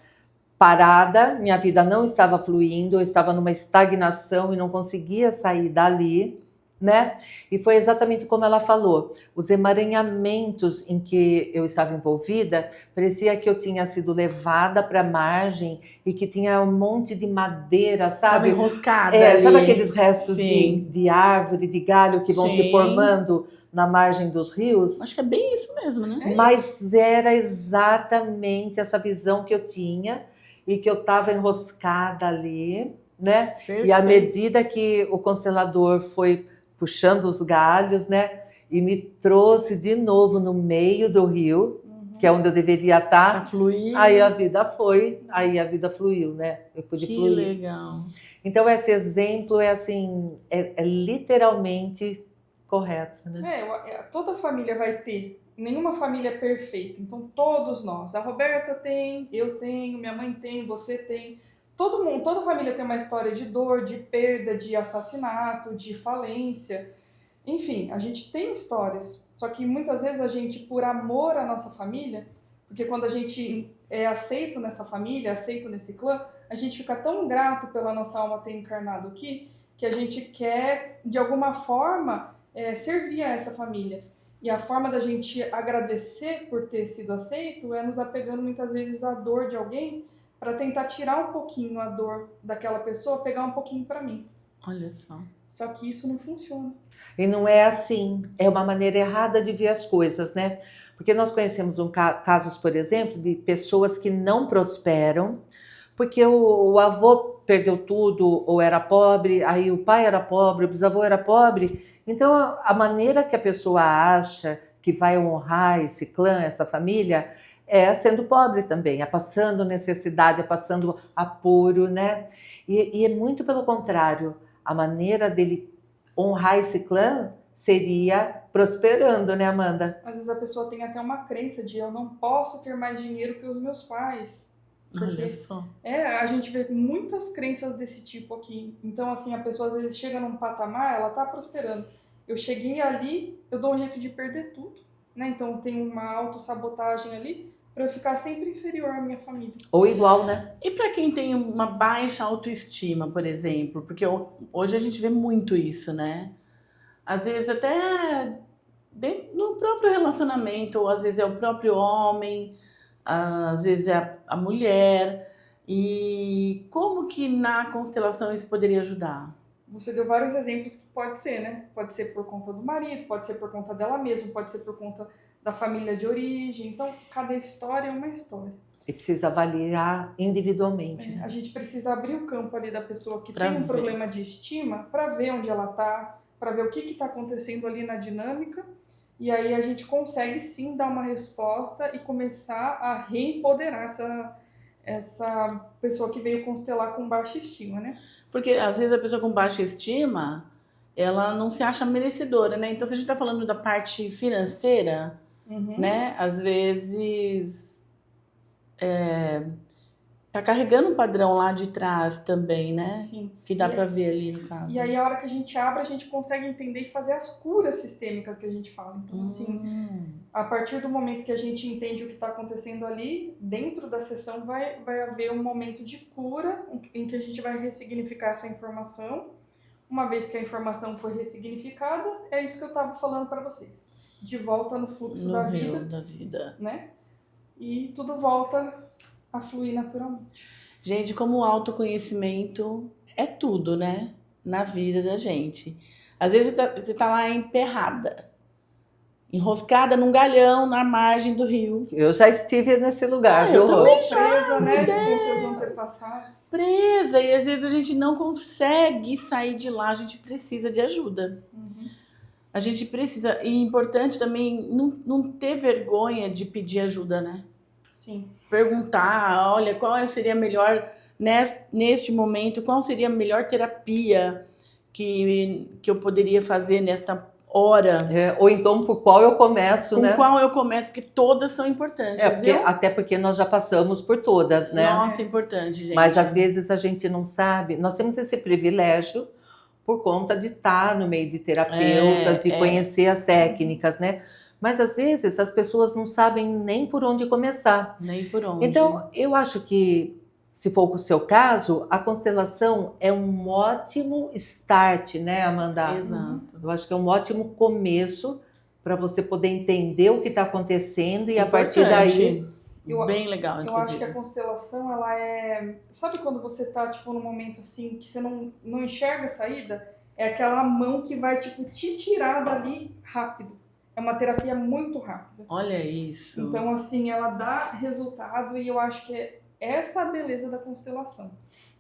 parada, minha vida não estava fluindo, eu estava numa estagnação e não conseguia sair dali, né? E foi exatamente como ela falou, os emaranhamentos em que eu estava envolvida, parecia que eu tinha sido levada para a margem e que tinha um monte de madeira, Tava sabe? enroscada ali. Sabe aqueles restos Sim. de árvore, de galho que vão se Sim. formando na margem dos rios? Acho que é bem isso mesmo, né? Mas era exatamente essa visão que eu tinha e que eu estava enroscada ali, né? Perfeito. E à medida que o constelador foi puxando os galhos, né? E me trouxe de novo no meio do rio, que é onde eu deveria estar. Pra fluir. Aí a vida foi, aí a vida fluiu, né? Eu pude Que fluir. legal. Então esse exemplo é assim, é literalmente correto, né? Toda família vai ter. Nenhuma família é perfeita. Então todos nós. A Roberta tem, eu tenho, minha mãe tem, você tem. Todo mundo, toda família tem uma história de dor, de perda, de assassinato, de falência. Enfim, a gente tem histórias. Só que muitas vezes a gente, por amor à nossa família, porque quando a gente é aceito nessa família, aceito nesse clã, a gente fica tão grato pela nossa alma ter encarnado aqui, que a gente quer, de alguma forma, servir a essa família. E a forma da gente agradecer por ter sido aceito é nos apegando muitas vezes à dor de alguém, para tentar tirar um pouquinho a dor daquela pessoa, pegar um pouquinho para mim. Olha só. Só que isso não funciona. E não é assim, é uma maneira errada de ver as coisas, né? Porque nós conhecemos casos, por exemplo, de pessoas que não prosperam, porque o avô perdeu tudo ou era pobre, aí o pai era pobre, o bisavô era pobre. Então a maneira que a pessoa acha que vai honrar esse clã, essa família, é sendo pobre também, é passando necessidade, é passando apuro, né? E é muito pelo contrário, a maneira dele honrar esse clã seria prosperando, né, Amanda? Às vezes a pessoa tem até uma crença de eu não posso ter mais dinheiro que os meus pais. Olha só. A gente vê muitas crenças desse tipo aqui. Então, assim, a pessoa às vezes chega num patamar, ela tá prosperando. Eu cheguei ali, eu dou um jeito de perder tudo, né? Então tem uma autossabotagem ali, para eu ficar sempre inferior à minha família. Ou igual, né? E para quem tem uma baixa autoestima, por exemplo, porque hoje a gente vê muito isso, né? Às vezes até no próprio relacionamento, ou às vezes é o próprio homem, às vezes é a mulher. E como que na constelação isso poderia ajudar? Você deu vários exemplos que pode ser, né? Pode ser por conta do marido, pode ser por conta dela mesma, pode ser por conta da família de origem. Então, cada história é uma história. E precisa avaliar individualmente. Né? A gente precisa abrir o campo ali da pessoa que Pra tem um ver. problema de estima para ver onde ela tá, para ver o que está acontecendo ali na dinâmica. E aí a gente consegue sim dar uma resposta e começar a reempoderar essa pessoa que veio constelar com baixa estima, né? Porque às vezes a pessoa com baixa estima, ela não se acha merecedora, né? Então, se a gente tá falando da parte financeira, né? Às vezes tá carregando um padrão lá de trás também, né? Sim. Que dá pra ver ali no caso. E aí, a hora que a gente abre, a gente consegue entender e fazer as curas sistêmicas que a gente fala. Então, assim, a partir do momento que a gente entende o que está acontecendo ali, dentro da sessão vai haver um momento de cura em que a gente vai ressignificar essa informação. Uma vez que a informação foi ressignificada, é isso que eu estava falando para vocês. De volta no fluxo da vida, né? E tudo volta a fluir naturalmente. Gente, como o autoconhecimento é tudo, né? Na vida da gente. Às vezes você tá lá emperrada, enroscada num galhão na margem do rio. Eu já estive nesse lugar, viu, eu também Rô? Presa, né? Deus. Com seus antepassados. Presa, e às vezes a gente não consegue sair de lá, a gente precisa de ajuda. A gente precisa, e é importante também não ter vergonha de pedir ajuda, né? Sim. Perguntar, olha, qual seria a melhor neste momento, qual seria a melhor terapia que eu poderia fazer nesta hora? Ou então por qual eu começo, né? Com qual eu começo, porque todas são importantes, viu? Até porque nós já passamos por todas, né? Nossa, é importante, gente. Mas às vezes a gente não sabe. Nós temos esse privilégio por conta de estar no meio de terapeutas, de conhecer as técnicas, né? Mas às vezes as pessoas não sabem nem por onde começar. Nem por onde. Então, eu acho que, se for o seu caso, a constelação é um ótimo start, né, Amanda? Exato. Eu acho que é um ótimo começo para você poder entender o que está acontecendo e a partir daí... Bem legal, inclusive. Eu acho que a constelação, ela é... Sabe quando você tá, tipo, num momento assim, que você não enxerga a saída? É aquela mão que vai, tipo, te tirar dali rápido. É uma terapia muito rápida. Olha isso. Então, assim, ela dá resultado e eu acho que é essa a beleza da constelação.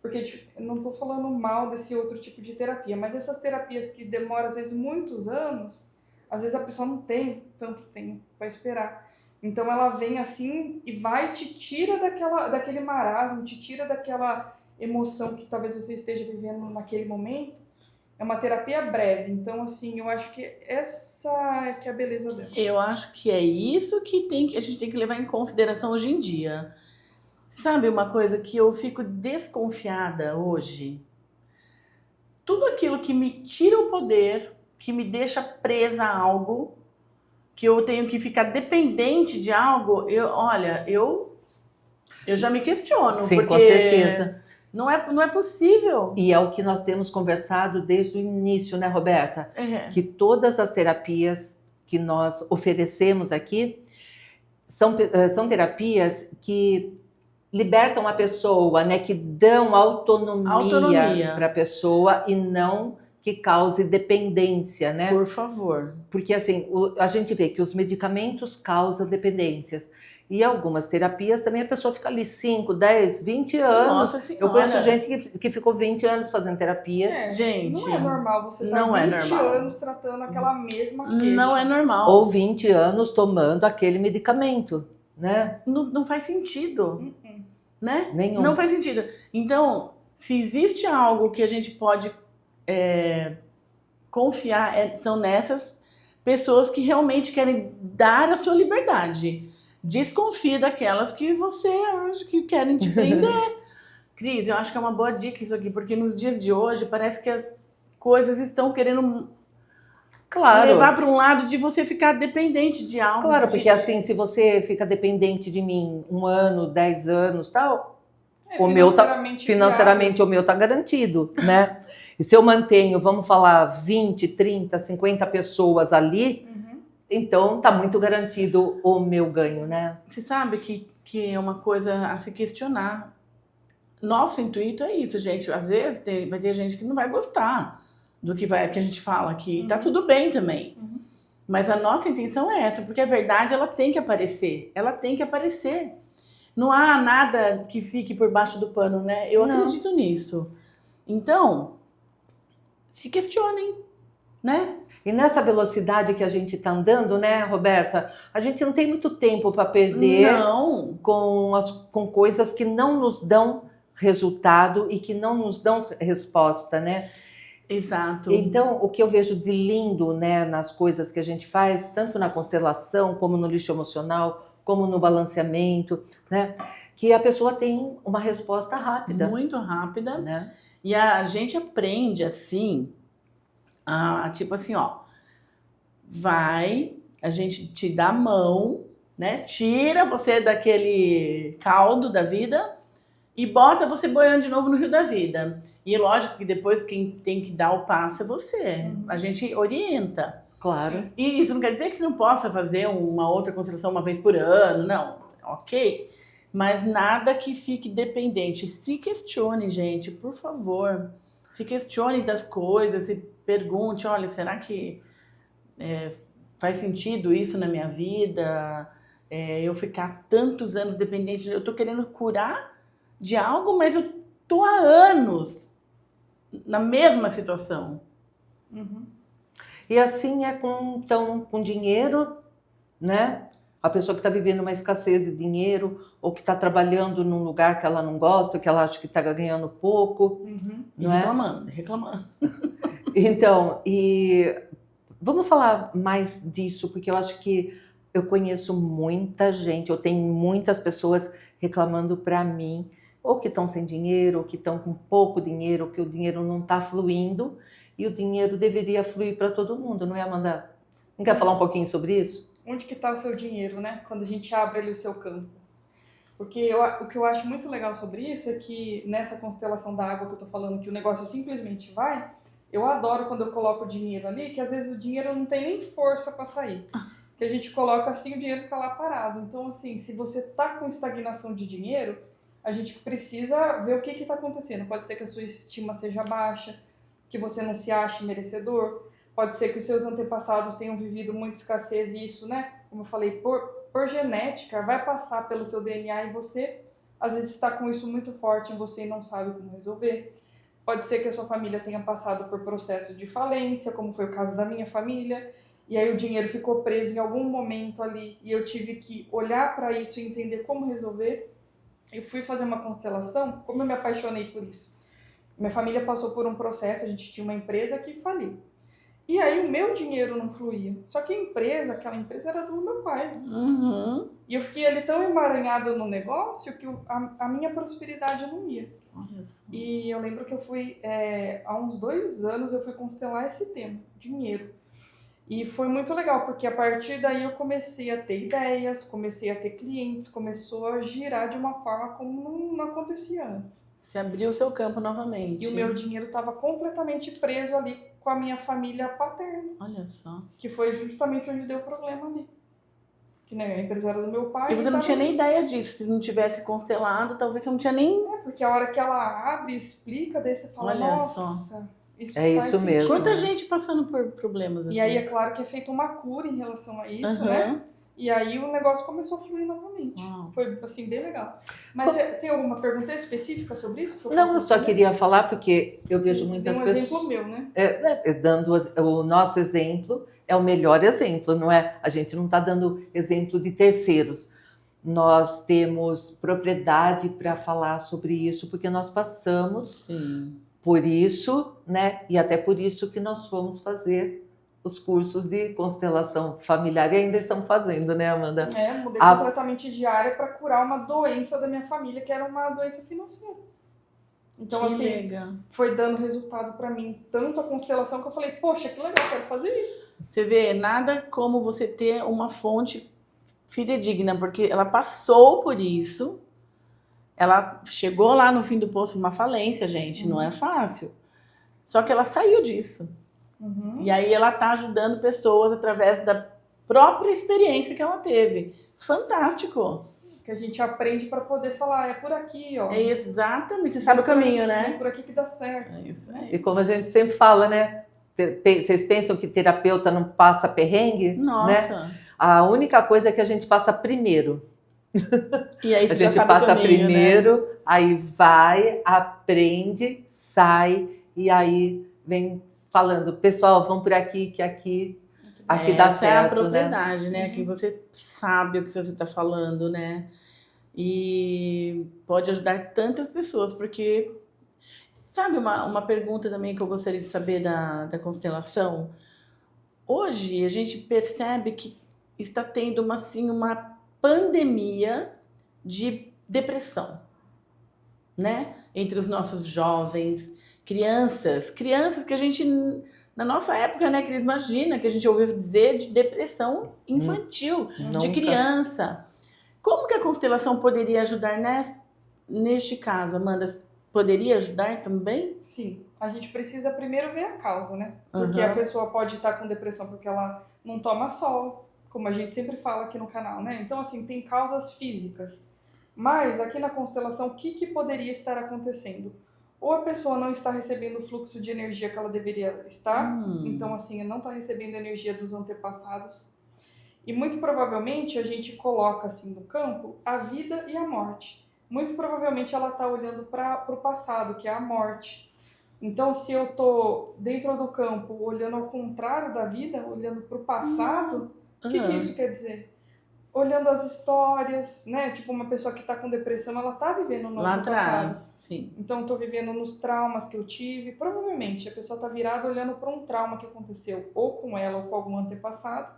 Porque, tipo, eu não tô falando mal desse outro tipo de terapia, mas essas terapias que demoram, às vezes, muitos anos, às vezes a pessoa não tem tanto tempo para esperar. Então ela vem assim e te tira daquele marasmo, te tira daquela emoção que talvez você esteja vivendo naquele momento. É uma terapia breve, então assim, eu acho que essa é que é a beleza dela. Eu acho que é isso que a gente tem que levar em consideração hoje em dia. Sabe uma coisa que eu fico desconfiada hoje? Tudo aquilo que me tira o poder, que me deixa presa a algo, que eu tenho que ficar dependente de algo, eu já me questiono. Sim, porque com certeza. Não é possível. E é o que nós temos conversado desde o início, né, Roberta? Que todas as terapias que nós oferecemos aqui são terapias que libertam a pessoa, né? Que dão autonomia para a pessoa e não que cause dependência, né? Por favor. Porque assim, a gente vê que os medicamentos causam dependências. E algumas terapias também a pessoa fica ali 5, 10, 20 anos. Nossa Senhora. Eu conheço gente que ficou 20 anos fazendo terapia. Gente, não é normal você estar 20 anos tratando aquela mesma queixa. Não é normal. Ou 20 anos tomando aquele medicamento, né? Não faz sentido. Né? Nenhum. Não faz sentido. Então, se existe algo que a gente pode confiar, são nessas pessoas que realmente querem dar a sua liberdade. Desconfie daquelas que você acha que querem te prender. Cris, eu acho que é uma boa dica isso aqui, porque nos dias de hoje parece que as coisas estão querendo levar para um lado de você ficar dependente de algo. Claro, porque assim, se você fica dependente de mim 1 ano, 10 anos, tal, financeiramente o meu tá garantido, né? E se eu mantenho, vamos falar, 20, 30, 50 pessoas ali, então tá muito garantido o meu ganho, né? Você sabe que é uma coisa a se questionar. Nosso intuito é isso, gente. Às vezes vai ter gente que não vai gostar do que a gente fala aqui. Tá tudo bem também. Mas a nossa intenção é essa, porque a verdade ela tem que aparecer. Ela tem que aparecer. Não há nada que fique por baixo do pano, né? Eu acredito nisso. Então, se questionem, né? E nessa velocidade que a gente está andando, né, Roberta? A gente não tem muito tempo para perder com coisas que não nos dão resultado e que não nos dão resposta, né? Exato. Então, o que eu vejo de lindo, né, nas coisas que a gente faz, tanto na constelação, como no lixo emocional, como no balanceamento, né, que a pessoa tem uma resposta rápida. Muito rápida. Né? E a gente aprende assim, tipo assim, ó, a gente te dá a mão, né, tira você daquele caldo da vida e bota você boiando de novo no rio da vida. E lógico que depois quem tem que dar o passo é você. A gente orienta. Claro. E isso não quer dizer que você não possa fazer uma outra constelação uma vez por ano, não. Ok. Mas nada que fique dependente. Se questione, gente, por favor. Se questione das coisas, se pergunte, olha, será que faz sentido isso na minha vida? Eu ficar tantos anos dependente, eu tô querendo curar de algo, mas eu tô há anos na mesma situação. E assim é com dinheiro, né? A pessoa que está vivendo uma escassez de dinheiro ou que está trabalhando num lugar que ela não gosta, que ela acha que está ganhando pouco, E não é? reclamando. Então, e vamos falar mais disso, porque eu acho que eu conheço muita gente, eu tenho muitas pessoas reclamando para mim, ou que estão sem dinheiro, ou que estão com pouco dinheiro, ou que o dinheiro não está fluindo, e o dinheiro deveria fluir para todo mundo, não é, Amanda? Não quer falar um pouquinho sobre isso? Onde que está o seu dinheiro, né? Quando a gente abre ali o seu campo. Porque o que eu acho muito legal sobre isso é que nessa constelação da água que eu tô falando, que o negócio simplesmente vai, eu adoro quando eu coloco o dinheiro ali, que às vezes o dinheiro não tem nem força para sair. Que a gente coloca assim, o dinheiro fica lá parado. Então, assim, se você tá com estagnação de dinheiro, a gente precisa ver o que está acontecendo. Pode ser que a sua estima seja baixa, que você não se ache merecedor. Pode ser que os seus antepassados tenham vivido muita escassez e isso, né? Como eu falei, por genética, vai passar pelo seu DNA e você, às vezes, está com isso muito forte em você e não sabe como resolver. Pode ser que a sua família tenha passado por processo de falência, como foi o caso da minha família, e aí o dinheiro ficou preso em algum momento ali e eu tive que olhar para isso e entender como resolver. Eu fui fazer uma constelação, como eu me apaixonei por isso. Minha família passou por um processo, a gente tinha uma empresa que faliu. E aí o meu dinheiro não fluía. Só que aquela empresa era do meu pai. E eu fiquei ali tão emaranhada no negócio que a minha prosperidade não ia. E eu lembro que eu fui, há uns 2 anos, eu fui constelar esse tema, dinheiro. E foi muito legal, porque a partir daí eu comecei a ter ideias, comecei a ter clientes, começou a girar de uma forma como não acontecia antes. Você abriu o seu campo novamente. E o meu dinheiro estava completamente preso ali com a minha família paterna. Olha só. Que foi justamente onde deu o problema ali. Que, né, a empresa era do meu pai. E você não tinha nem ideia disso. Se não tivesse constelado, talvez você não tinha nem... Porque a hora que ela abre e explica, daí você fala, Olha nossa... só. Isso É faz isso sentido. mesmo. Quanta gente passando por problemas assim. E aí é claro que é feita uma cura em relação a isso, né? E aí o negócio começou a fluir novamente. Foi, assim, bem legal. Mas tem alguma pergunta específica sobre isso? Não, eu só queria falar porque eu vejo muitas pessoas... exemplo meu, né? Dando o nosso exemplo, é o melhor exemplo, não é? A gente não está dando exemplo de terceiros. Nós temos propriedade para falar sobre isso, porque nós passamos por isso, né? E até por isso que nós fomos fazer os cursos de constelação familiar e ainda estamos fazendo, né, Amanda? Mudei completamente de área para curar uma doença da minha família, que era uma doença financeira. Então, que assim, legal. Foi dando resultado para mim, tanto a constelação que eu falei, poxa, que legal, quero fazer isso. Você vê, nada como você ter uma fonte fidedigna, porque ela passou por isso, ela chegou lá no fim do poço, uma falência, gente, não é fácil. Só que ela saiu disso. E aí ela tá ajudando pessoas através da própria experiência que ela teve. Fantástico! Que a gente aprende para poder falar, é por aqui, ó. É exatamente, você sabe o caminho, né? É por aqui que dá certo. É isso aí. E como a gente sempre fala, né? Vocês pensam que terapeuta não passa perrengue? Nossa! Né? A única coisa é que a gente passa primeiro. E aí você a gente já sabe passa o caminho, primeiro, né? aí vai, aprende, sai e aí vem falando, pessoal, vão por aqui, que aqui dá certo, essa é a propriedade, né? Que você sabe o que você está falando, né? E pode ajudar tantas pessoas, porque... Sabe uma pergunta também que eu gostaria de saber da constelação? Hoje a gente percebe que está tendo uma pandemia de depressão, né? Entre os nossos jovens, crianças que a gente, na nossa época, né, Cris, imagina que a gente ouviu dizer de depressão infantil, de criança. Como que a constelação poderia ajudar neste caso, Amanda? Poderia ajudar também? Sim, a gente precisa primeiro ver a causa, né? Porque a pessoa pode estar com depressão porque ela não toma sol, como a gente sempre fala aqui no canal, né? Então, assim, tem causas físicas. Mas, aqui na constelação, o que poderia estar acontecendo? Ou a pessoa não está recebendo o fluxo de energia que ela deveria estar, então, assim, não está recebendo a energia dos antepassados. E, muito provavelmente, a gente coloca, assim, no campo, a vida e a morte. Muito provavelmente ela está olhando para o passado, que é a morte. Então, se eu estou dentro do campo olhando ao contrário da vida, olhando para o passado, o que isso quer dizer? olhando as histórias, né? Tipo, uma pessoa que tá com depressão, ela tá vivendo no Lá passado. atrás, sim. Então, eu tô vivendo nos traumas que eu tive. Provavelmente, a pessoa tá virada olhando para um trauma que aconteceu ou com ela ou com algum antepassado.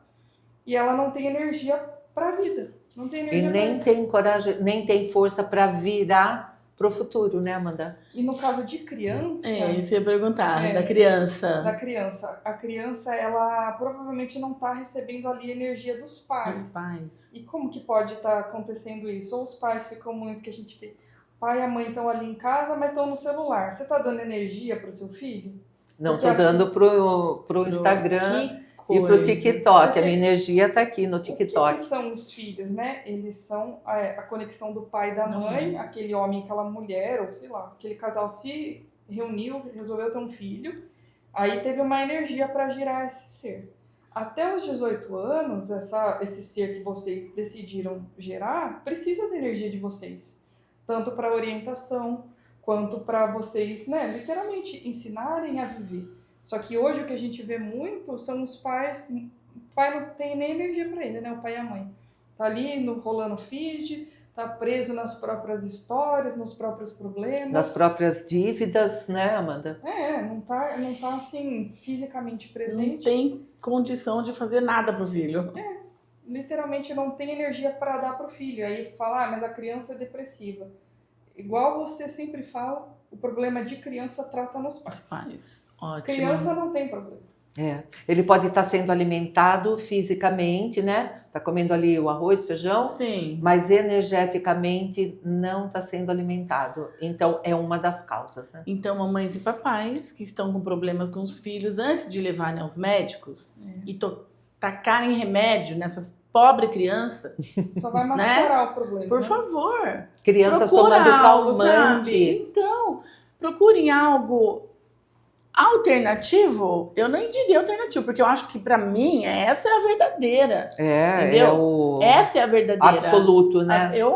E ela não tem energia para a vida. Não tem E energia nem tem coragem, nem tem força para virar pro futuro, né, Amanda? E no caso de criança... Isso eu ia perguntar, É, da criança. Da criança. A criança, ela provavelmente não tá recebendo ali a energia dos pais. Os pais. E como que pode estar acontecendo isso? Ou os pais ficam muito, que a gente vê, o pai e a mãe estão ali em casa, mas estão no celular. Você tá dando energia pro seu filho? Não Porque tô as dando pro Instagram e pro TikTok. Porque A minha energia tá aqui no O que TikTok. são os filhos, né? Eles são a conexão do pai e da mãe, aquele homem, aquela mulher, ou sei lá, aquele casal se reuniu, resolveu ter um filho, aí teve uma energia para girar esse ser. Até os 18 anos, esse ser que vocês decidiram gerar precisa da energia de vocês, tanto para orientação quanto para vocês, né, literalmente ensinarem a viver. Só que hoje o que a gente vê muito são os pais. O pai não tem nem energia para ele, né? O pai e a mãe. Tá ali rolando feed, tá preso nas próprias histórias, nos próprios problemas. Das próprias dívidas, né, Amanda? Não tá assim, fisicamente presente. Não tem condição de fazer nada pro filho. Literalmente não tem energia para dar pro filho. Aí fala, mas a criança é depressiva. Igual você sempre fala, o problema de criança trata nos pais. Os pais, ótimo. Criança não tem problema. Ele pode estar sendo alimentado fisicamente, né? Tá comendo ali o arroz, feijão, Sim. mas energeticamente não está sendo alimentado. Então é uma das causas, né? Então, mamães e papais que estão com problemas com os filhos, antes de levarem aos médicos e tacarem remédio nessas pobres crianças, Só vai mascarar o problema. por né? favor, Crianças procura tomando algo, calmante. sabe? Então, procurem algo alternativo. Eu nem diria alternativo, porque eu acho que pra mim essa é a verdadeira. Entendeu? É o Essa é a verdadeira. absoluto, né? Eu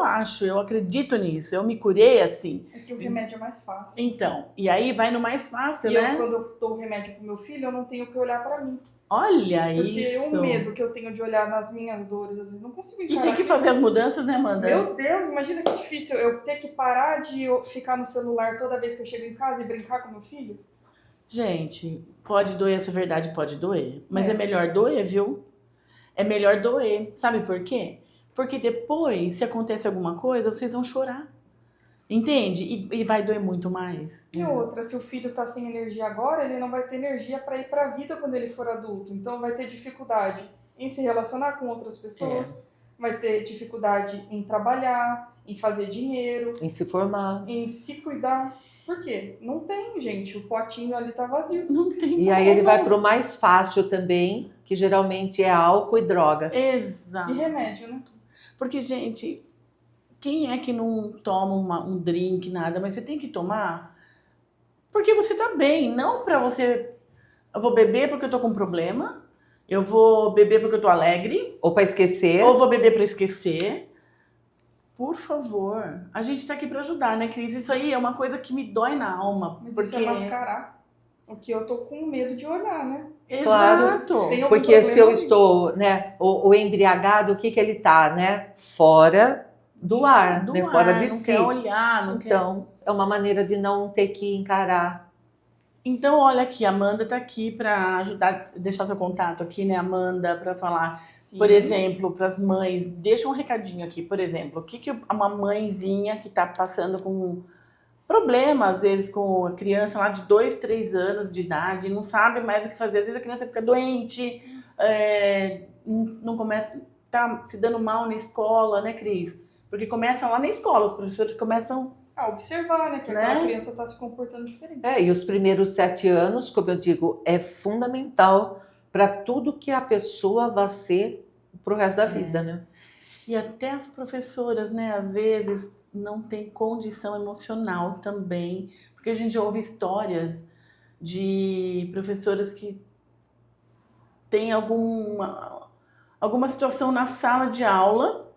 acredito nisso. Eu me curei assim. É que o remédio é mais fácil. Então, e aí vai no mais fácil, E né? quando eu dou o remédio pro meu filho, eu não tenho que olhar pra mim. Olha Porque isso. o medo que eu tenho de olhar nas minhas dores, às vezes não consigo encarar. E tem que fazer as mudanças, né, Amanda? Meu Deus, imagina que difícil eu ter que parar de ficar no celular toda vez que eu chego em casa e brincar com meu filho. Gente, pode doer, essa verdade pode doer. Mas É. é melhor doer, viu? É melhor doer. Sabe por quê? Porque depois, se acontece alguma coisa, vocês vão chorar. Entende? E vai doer muito mais. E outra, se o filho tá sem energia agora, ele não vai ter energia para ir pra vida quando ele for adulto. Então vai ter dificuldade em se relacionar com outras pessoas, vai ter dificuldade em trabalhar, em fazer dinheiro, Em se formar. em se cuidar. Por quê? Não tem, gente. O potinho ali tá vazio. Não tem E aí ele vai pro mais fácil também, que geralmente é álcool e droga. Exato. E remédio, né? Porque, gente, quem é que não toma um drink, nada? Mas você tem que tomar porque você tá bem. Não pra você... Eu vou beber porque eu tô com problema. Eu vou beber porque eu tô alegre. Ou para esquecer. Ou vou beber pra esquecer. Por favor. A gente tá aqui pra ajudar, né, Cris? Isso aí é uma coisa que me dói na alma. Mas porque... isso é mascarar. O que eu tô com medo de olhar, né? Claro. Exato. Tem algum Porque se eu problema? estou, né, o embriagado, o que ele tá, né? Fora do ar, né? Fora de não si. quer olhar, não quer... Então, é uma maneira de não ter que encarar. Então, olha aqui, a Amanda tá aqui pra ajudar, deixar seu contato aqui, né, Amanda, pra falar, Sim. por exemplo, pras mães, deixa um recadinho aqui, por exemplo, o que que uma mãezinha que tá passando com problema, às vezes, com a criança lá de 2, 3 anos de idade, não sabe mais o que fazer, às vezes a criança fica doente, não começa, tá se dando mal na escola, né, Cris? Porque começa lá na escola, os professores começam... observar, né? Que Né? aquela criança tá se comportando diferente. E os primeiros 7 anos, como eu digo, é fundamental para tudo que a pessoa vai ser pro resto da vida, né? E até as professoras, né, às vezes não tem condição emocional também, porque a gente ouve histórias de professoras que têm alguma situação na sala de aula,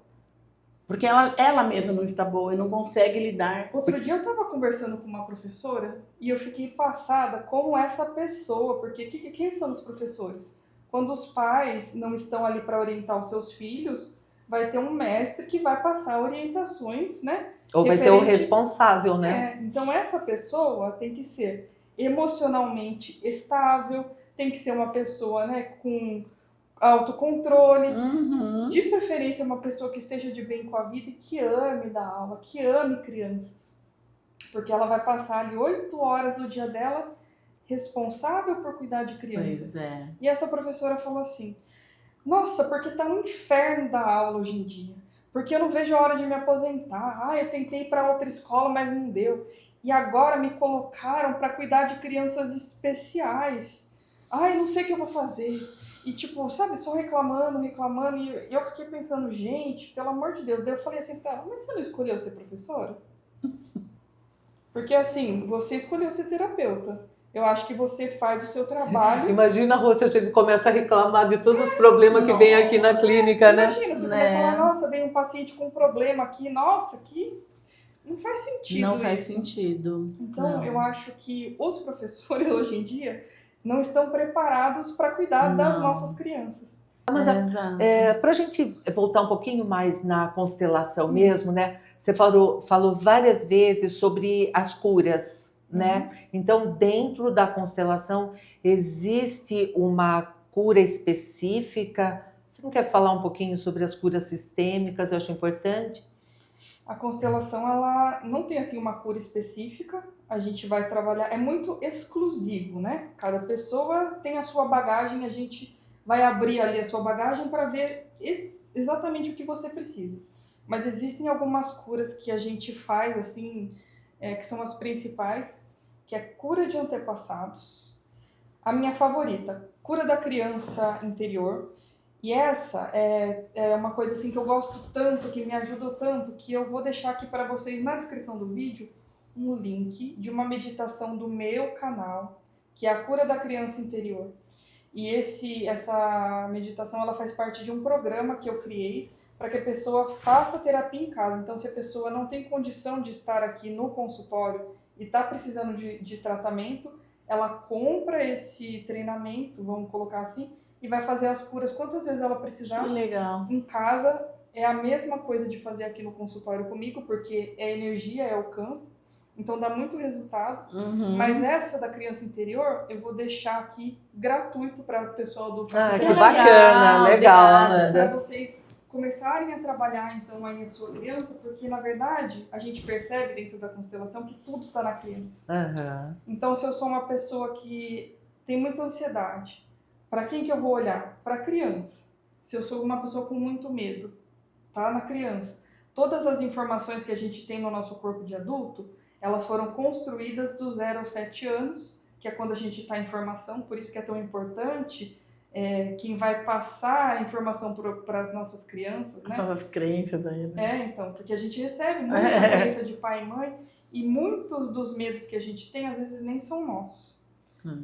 porque ela mesma não está boa e não consegue lidar. Outro dia eu tava conversando com uma professora e eu fiquei passada como essa pessoa, porque quem são os professores? Quando os pais não estão ali para orientar os seus filhos, vai ter um mestre que vai passar orientações, né? Ou vai ser o referente- responsável, né? Então essa pessoa tem que ser emocionalmente estável, tem que ser uma pessoa, né, com autocontrole, Uhum. de preferência uma pessoa que esteja de bem com a vida e que ame dar aula, que ame crianças. Porque ela vai passar ali 8 horas do dia dela responsável por cuidar de crianças. Pois é. E essa professora falou assim, nossa, porque tá um inferno dar aula hoje em dia. Porque eu não vejo a hora de me aposentar. Eu tentei ir para outra escola, mas não deu. E agora me colocaram para cuidar de crianças especiais. Não sei o que eu vou fazer. E tipo, sabe, só reclamando. E eu fiquei pensando, gente, pelo amor de Deus. Daí eu falei assim pra ela, mas você não escolheu ser professora? Porque assim, você escolheu ser terapeuta. Eu acho que você faz o seu trabalho. Imagina, Rô, se a gente começa a reclamar de todos os problemas que vem aqui na clínica, né? Imagina, você começa a falar, nossa, vem um paciente com um problema aqui, nossa, que não faz sentido. Não faz isso. sentido. Então, Não. eu acho que os professores hoje em dia não estão preparados para cuidar das Não. nossas crianças. Amanda, Exato. para a gente voltar um pouquinho mais na constelação mesmo, né? Você falou várias vezes sobre as curas, né? Então, dentro da constelação, existe uma cura específica? Você não quer falar um pouquinho sobre as curas sistêmicas? Eu acho importante. A constelação, ela não tem assim uma cura específica. A gente vai trabalhar, é muito exclusivo, né? Cada pessoa tem a sua bagagem, a gente vai abrir ali a sua bagagem para ver exatamente o que você precisa. Mas existem algumas curas que a gente faz, assim, que são as principais, que é cura de antepassados. A minha favorita, cura da criança interior. E essa é uma coisa assim que eu gosto tanto, que me ajudou tanto, que eu vou deixar aqui para vocês na descrição do vídeo um link de uma meditação do meu canal, que é a cura da criança interior. E essa meditação ela faz parte de um programa que eu criei para que a pessoa faça terapia em casa. Então, se a pessoa não tem condição de estar aqui no consultório e está precisando de tratamento, ela compra esse treinamento, vamos colocar assim, e vai fazer as curas quantas vezes ela precisar. Que legal. Em casa é a mesma coisa de fazer aqui no consultório comigo, porque é energia, é o campo, então dá muito resultado. Mas essa da criança interior eu vou deixar aqui gratuito para o pessoal do Que legal, bacana, legal, obrigada. para Amanda. vocês começarem a trabalhar então aí a sua criança, porque na verdade a gente percebe dentro da constelação que tudo está na criança. Aham. Então, se eu sou uma pessoa que tem muita ansiedade, para quem que eu vou olhar? Para a criança. Se eu sou uma pessoa com muito medo, tá na criança. Todas as informações que a gente tem no nosso corpo de adulto, elas foram construídas do 0 aos 7 anos, que é quando a gente está em formação, por isso que é tão importante quem vai passar a informação para as nossas crianças, né? As nossas crenças aí, né? Então, porque a gente recebe muita crença de pai e mãe, e muitos dos medos que a gente tem, às vezes, nem são nossos.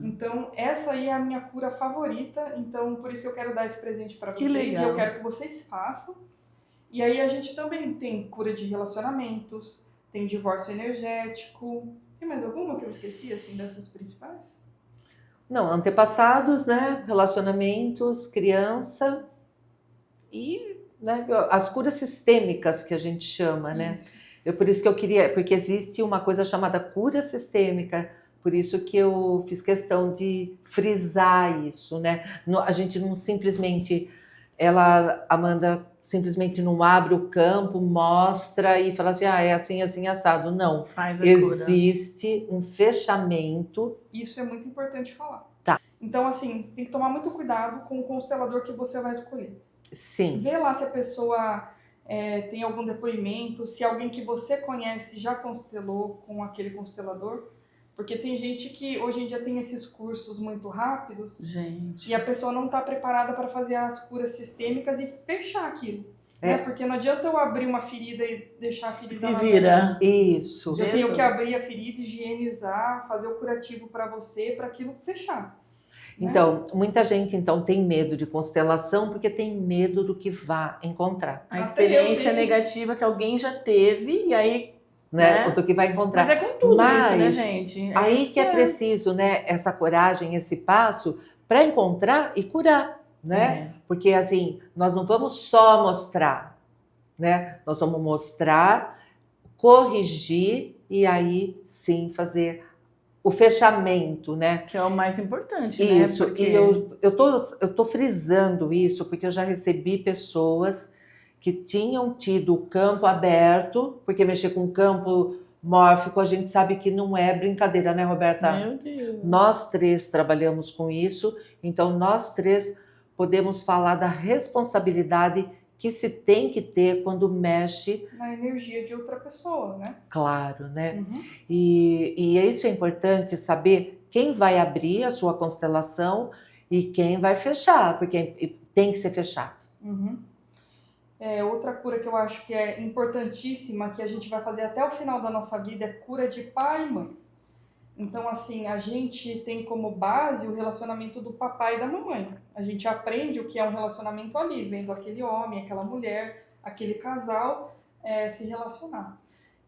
Então, essa aí é a minha cura favorita. Então, por isso que eu quero dar esse presente para vocês. legal. E eu quero que vocês façam. E aí, a gente também tem cura de relacionamentos, tem divórcio energético. Tem mais alguma que eu esqueci, assim, dessas principais? Não, antepassados, né? Relacionamentos, criança e, né, as curas sistêmicas que a gente chama, né? Isso. Por isso que eu queria, porque existe uma coisa chamada cura sistêmica, por isso que eu fiz questão de frisar isso, né? A gente não simplesmente, Amanda, simplesmente não abre o campo, mostra e fala assim, é assim, assim, assado. Não, Faz a cura. existe um fechamento. Isso é muito importante falar. Tá. Então, assim, tem que tomar muito cuidado com o constelador que você vai escolher. Sim. Vê lá se a pessoa tem algum depoimento, se alguém que você conhece já constelou com aquele constelador. Porque tem gente que hoje em dia tem esses cursos muito rápidos Gente. e a pessoa não está preparada para fazer as curas sistêmicas e fechar aquilo. Né? Porque não adianta eu abrir uma ferida e deixar a ferida Se lá. vira. Isso. Eu tenho que abrir a ferida, higienizar, fazer o curativo para você, para aquilo fechar. Então, muita gente então tem medo de constelação porque tem medo do que vai encontrar, A Até eu experiência tenho. negativa que alguém já teve e aí... né? Né? O do que vai encontrar. Mas é com tudo isso, né, Mas gente? Aí isso que é preciso, né? Essa coragem, esse passo para encontrar e curar. né? Porque assim, nós não vamos só mostrar, né? Nós vamos mostrar, corrigir e aí sim fazer o fechamento, né? Que é o mais importante, Isso, né? Porque... e eu tô frisando isso porque eu já recebi pessoas que tinham tido o campo aberto, porque mexer com campo mórfico a gente sabe que não é brincadeira, né, Roberta? Meu Deus. Nós três trabalhamos com isso, então nós três podemos falar da responsabilidade que se tem que ter quando mexe, Na energia de outra pessoa, né? claro, né? E isso é importante saber quem vai abrir a sua constelação e quem vai fechar, porque tem que ser fechado. Outra cura que eu acho que é importantíssima, que a gente vai fazer até o final da nossa vida, é cura de pai e mãe. Então, assim, a gente tem como base o relacionamento do papai e da mamãe. A gente aprende o que é um relacionamento ali, vendo aquele homem, aquela mulher, aquele casal se relacionar.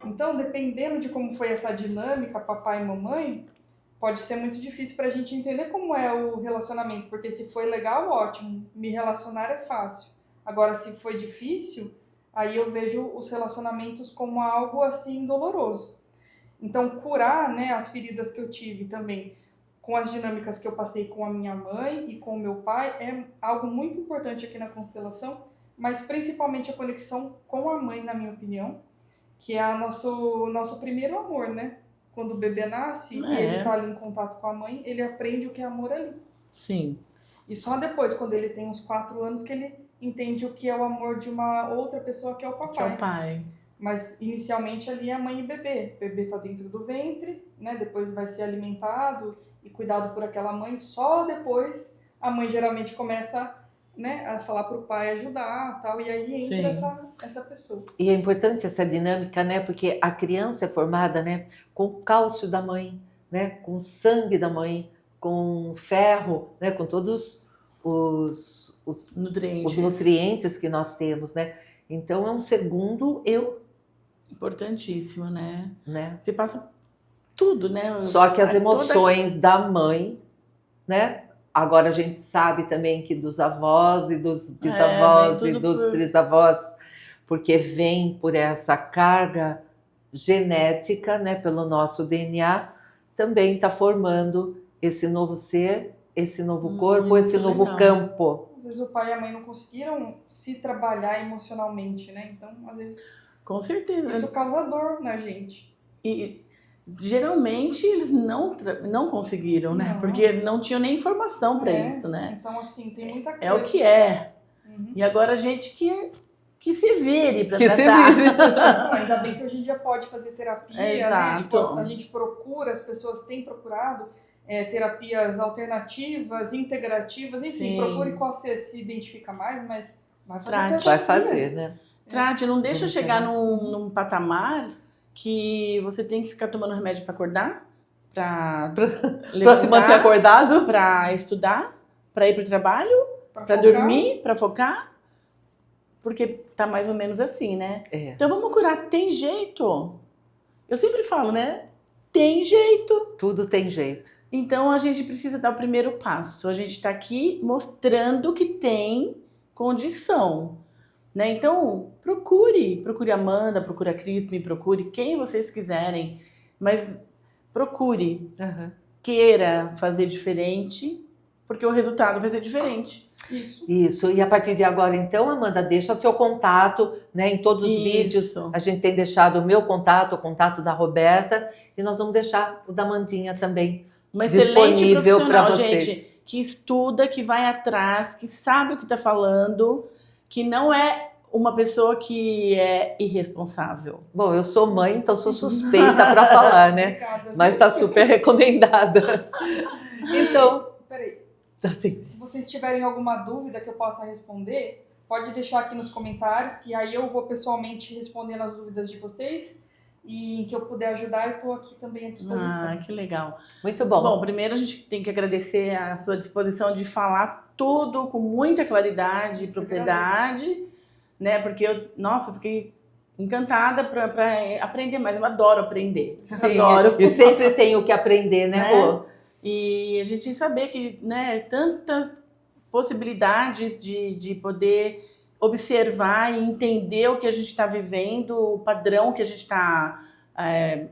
Então, dependendo de como foi essa dinâmica, papai e mamãe, pode ser muito difícil para a gente entender como é o relacionamento, porque se foi legal, ótimo, me relacionar é fácil. Agora, se foi difícil, aí eu vejo os relacionamentos como algo assim doloroso. Então, curar, né, as feridas que eu tive também com as dinâmicas que eu passei com a minha mãe e com o meu pai é algo muito importante aqui na constelação, mas principalmente a conexão com a mãe, na minha opinião, que é nosso primeiro amor, né? Quando o bebê nasce e ele está ali em contato com a mãe, ele aprende o que é amor ali. Sim. E só depois, quando ele tem uns 4 anos, que ele entende o que é o amor de uma outra pessoa, que é o papai. Que é o pai. Mas inicialmente ali é a mãe e bebê. O bebê está dentro do ventre, né? Depois vai ser alimentado e cuidado por aquela mãe. Só depois a mãe geralmente começa, né, a falar para o pai ajudar, tal, e aí entra essa pessoa. E é importante essa dinâmica, né? Porque a criança é formada, né, com o cálcio da mãe, né, com o sangue da mãe, com ferro, né, com todos os nutrientes que nós temos, né? Então é um segundo eu. Importantíssimo, né? Né? Você passa tudo, né? Só que as emoções da mãe, né? Agora a gente sabe também que dos avós e dos bisavós e dos trisavós, porque vem por essa carga genética, né? Pelo nosso DNA, também está formando esse novo ser, esse novo corpo, esse novo campo. Às vezes o pai e a mãe não conseguiram se trabalhar emocionalmente, né? Então, às vezes... Com certeza. Isso causa dor na gente. E geralmente eles não conseguiram, né? Não. Porque não tinham nem informação para isso, né? Então, assim, tem muita coisa. É o que é. E agora a gente que se vire para tratar. Se vire. Não, ainda bem que hoje em dia pode fazer terapia, Exato. né? Tipo, a gente procura, as pessoas têm procurado terapias alternativas, integrativas, enfim, procure qual você se identifica mais, mas vai fazer terapia. Vai fazer, né? Trate, não deixa chegar num patamar que você tem que ficar tomando remédio para acordar, para se manter acordado, para estudar, para ir para o trabalho, para dormir, para focar, porque tá mais ou menos assim, né? Então vamos curar, tem jeito. Eu sempre falo, né? Tem jeito. Tudo tem jeito. Então a gente precisa dar o primeiro passo. A gente está aqui mostrando que tem condição. Né? Então, procure a Amanda, procure a Cris, me procure quem vocês quiserem, mas procure, queira fazer diferente, porque o resultado vai ser diferente. Isso, e a partir de agora, então, Amanda, deixa seu contato, né? Em todos os vídeos, a gente tem deixado o meu contato, o contato da Roberta, e nós vamos deixar o da Mandinha também disponível para vocês. Gente, que estuda, que vai atrás, que sabe o que está falando, que não é uma pessoa que é irresponsável. Bom, eu sou mãe, então sou suspeita para falar, né? Obrigada, mas está super recomendada. Então, peraí. Assim. Se vocês tiverem alguma dúvida que eu possa responder, pode deixar aqui nos comentários, que aí eu vou pessoalmente respondendo as dúvidas de vocês. E em que eu puder ajudar, eu estou aqui também à disposição. Ah, que legal. Muito bom. Bom, primeiro a gente tem que agradecer a sua disposição de falar tudo com muita claridade e propriedade, né? Porque eu fiquei encantada para aprender mais. Eu adoro aprender. Sim, adoro. E sempre tenho o que aprender, né, Rô? E a gente saber que, né, tantas possibilidades de poder observar e entender o que a gente está vivendo, o padrão que a gente está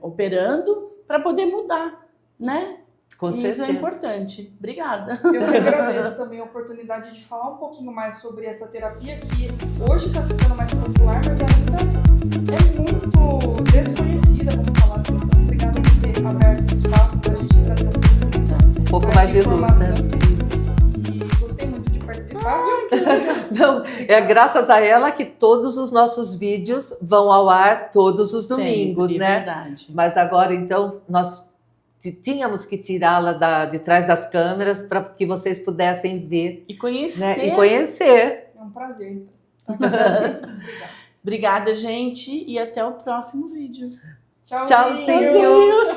operando, para poder mudar, né? Com E isso certeza. é importante. Obrigada. Eu que agradeço também a oportunidade de falar um pouquinho mais sobre essa terapia que hoje está ficando mais popular, mas ainda é muito desconhecida, vamos falar assim. Então, obrigada por ter aberto espaço para a gente trazer Um pouco mais de luz, né? E gostei muito de participar, viu? Não, é graças a ela que todos os nossos vídeos vão ao ar todos os domingos, Sempre, né? Verdade. Mas agora, então, nós tínhamos que tirá-la de trás das câmeras para que vocês pudessem ver, E conhecer. né? E conhecer. É um prazer. Obrigada, gente, e até o próximo vídeo. Tchauzinho. Tchauzinho!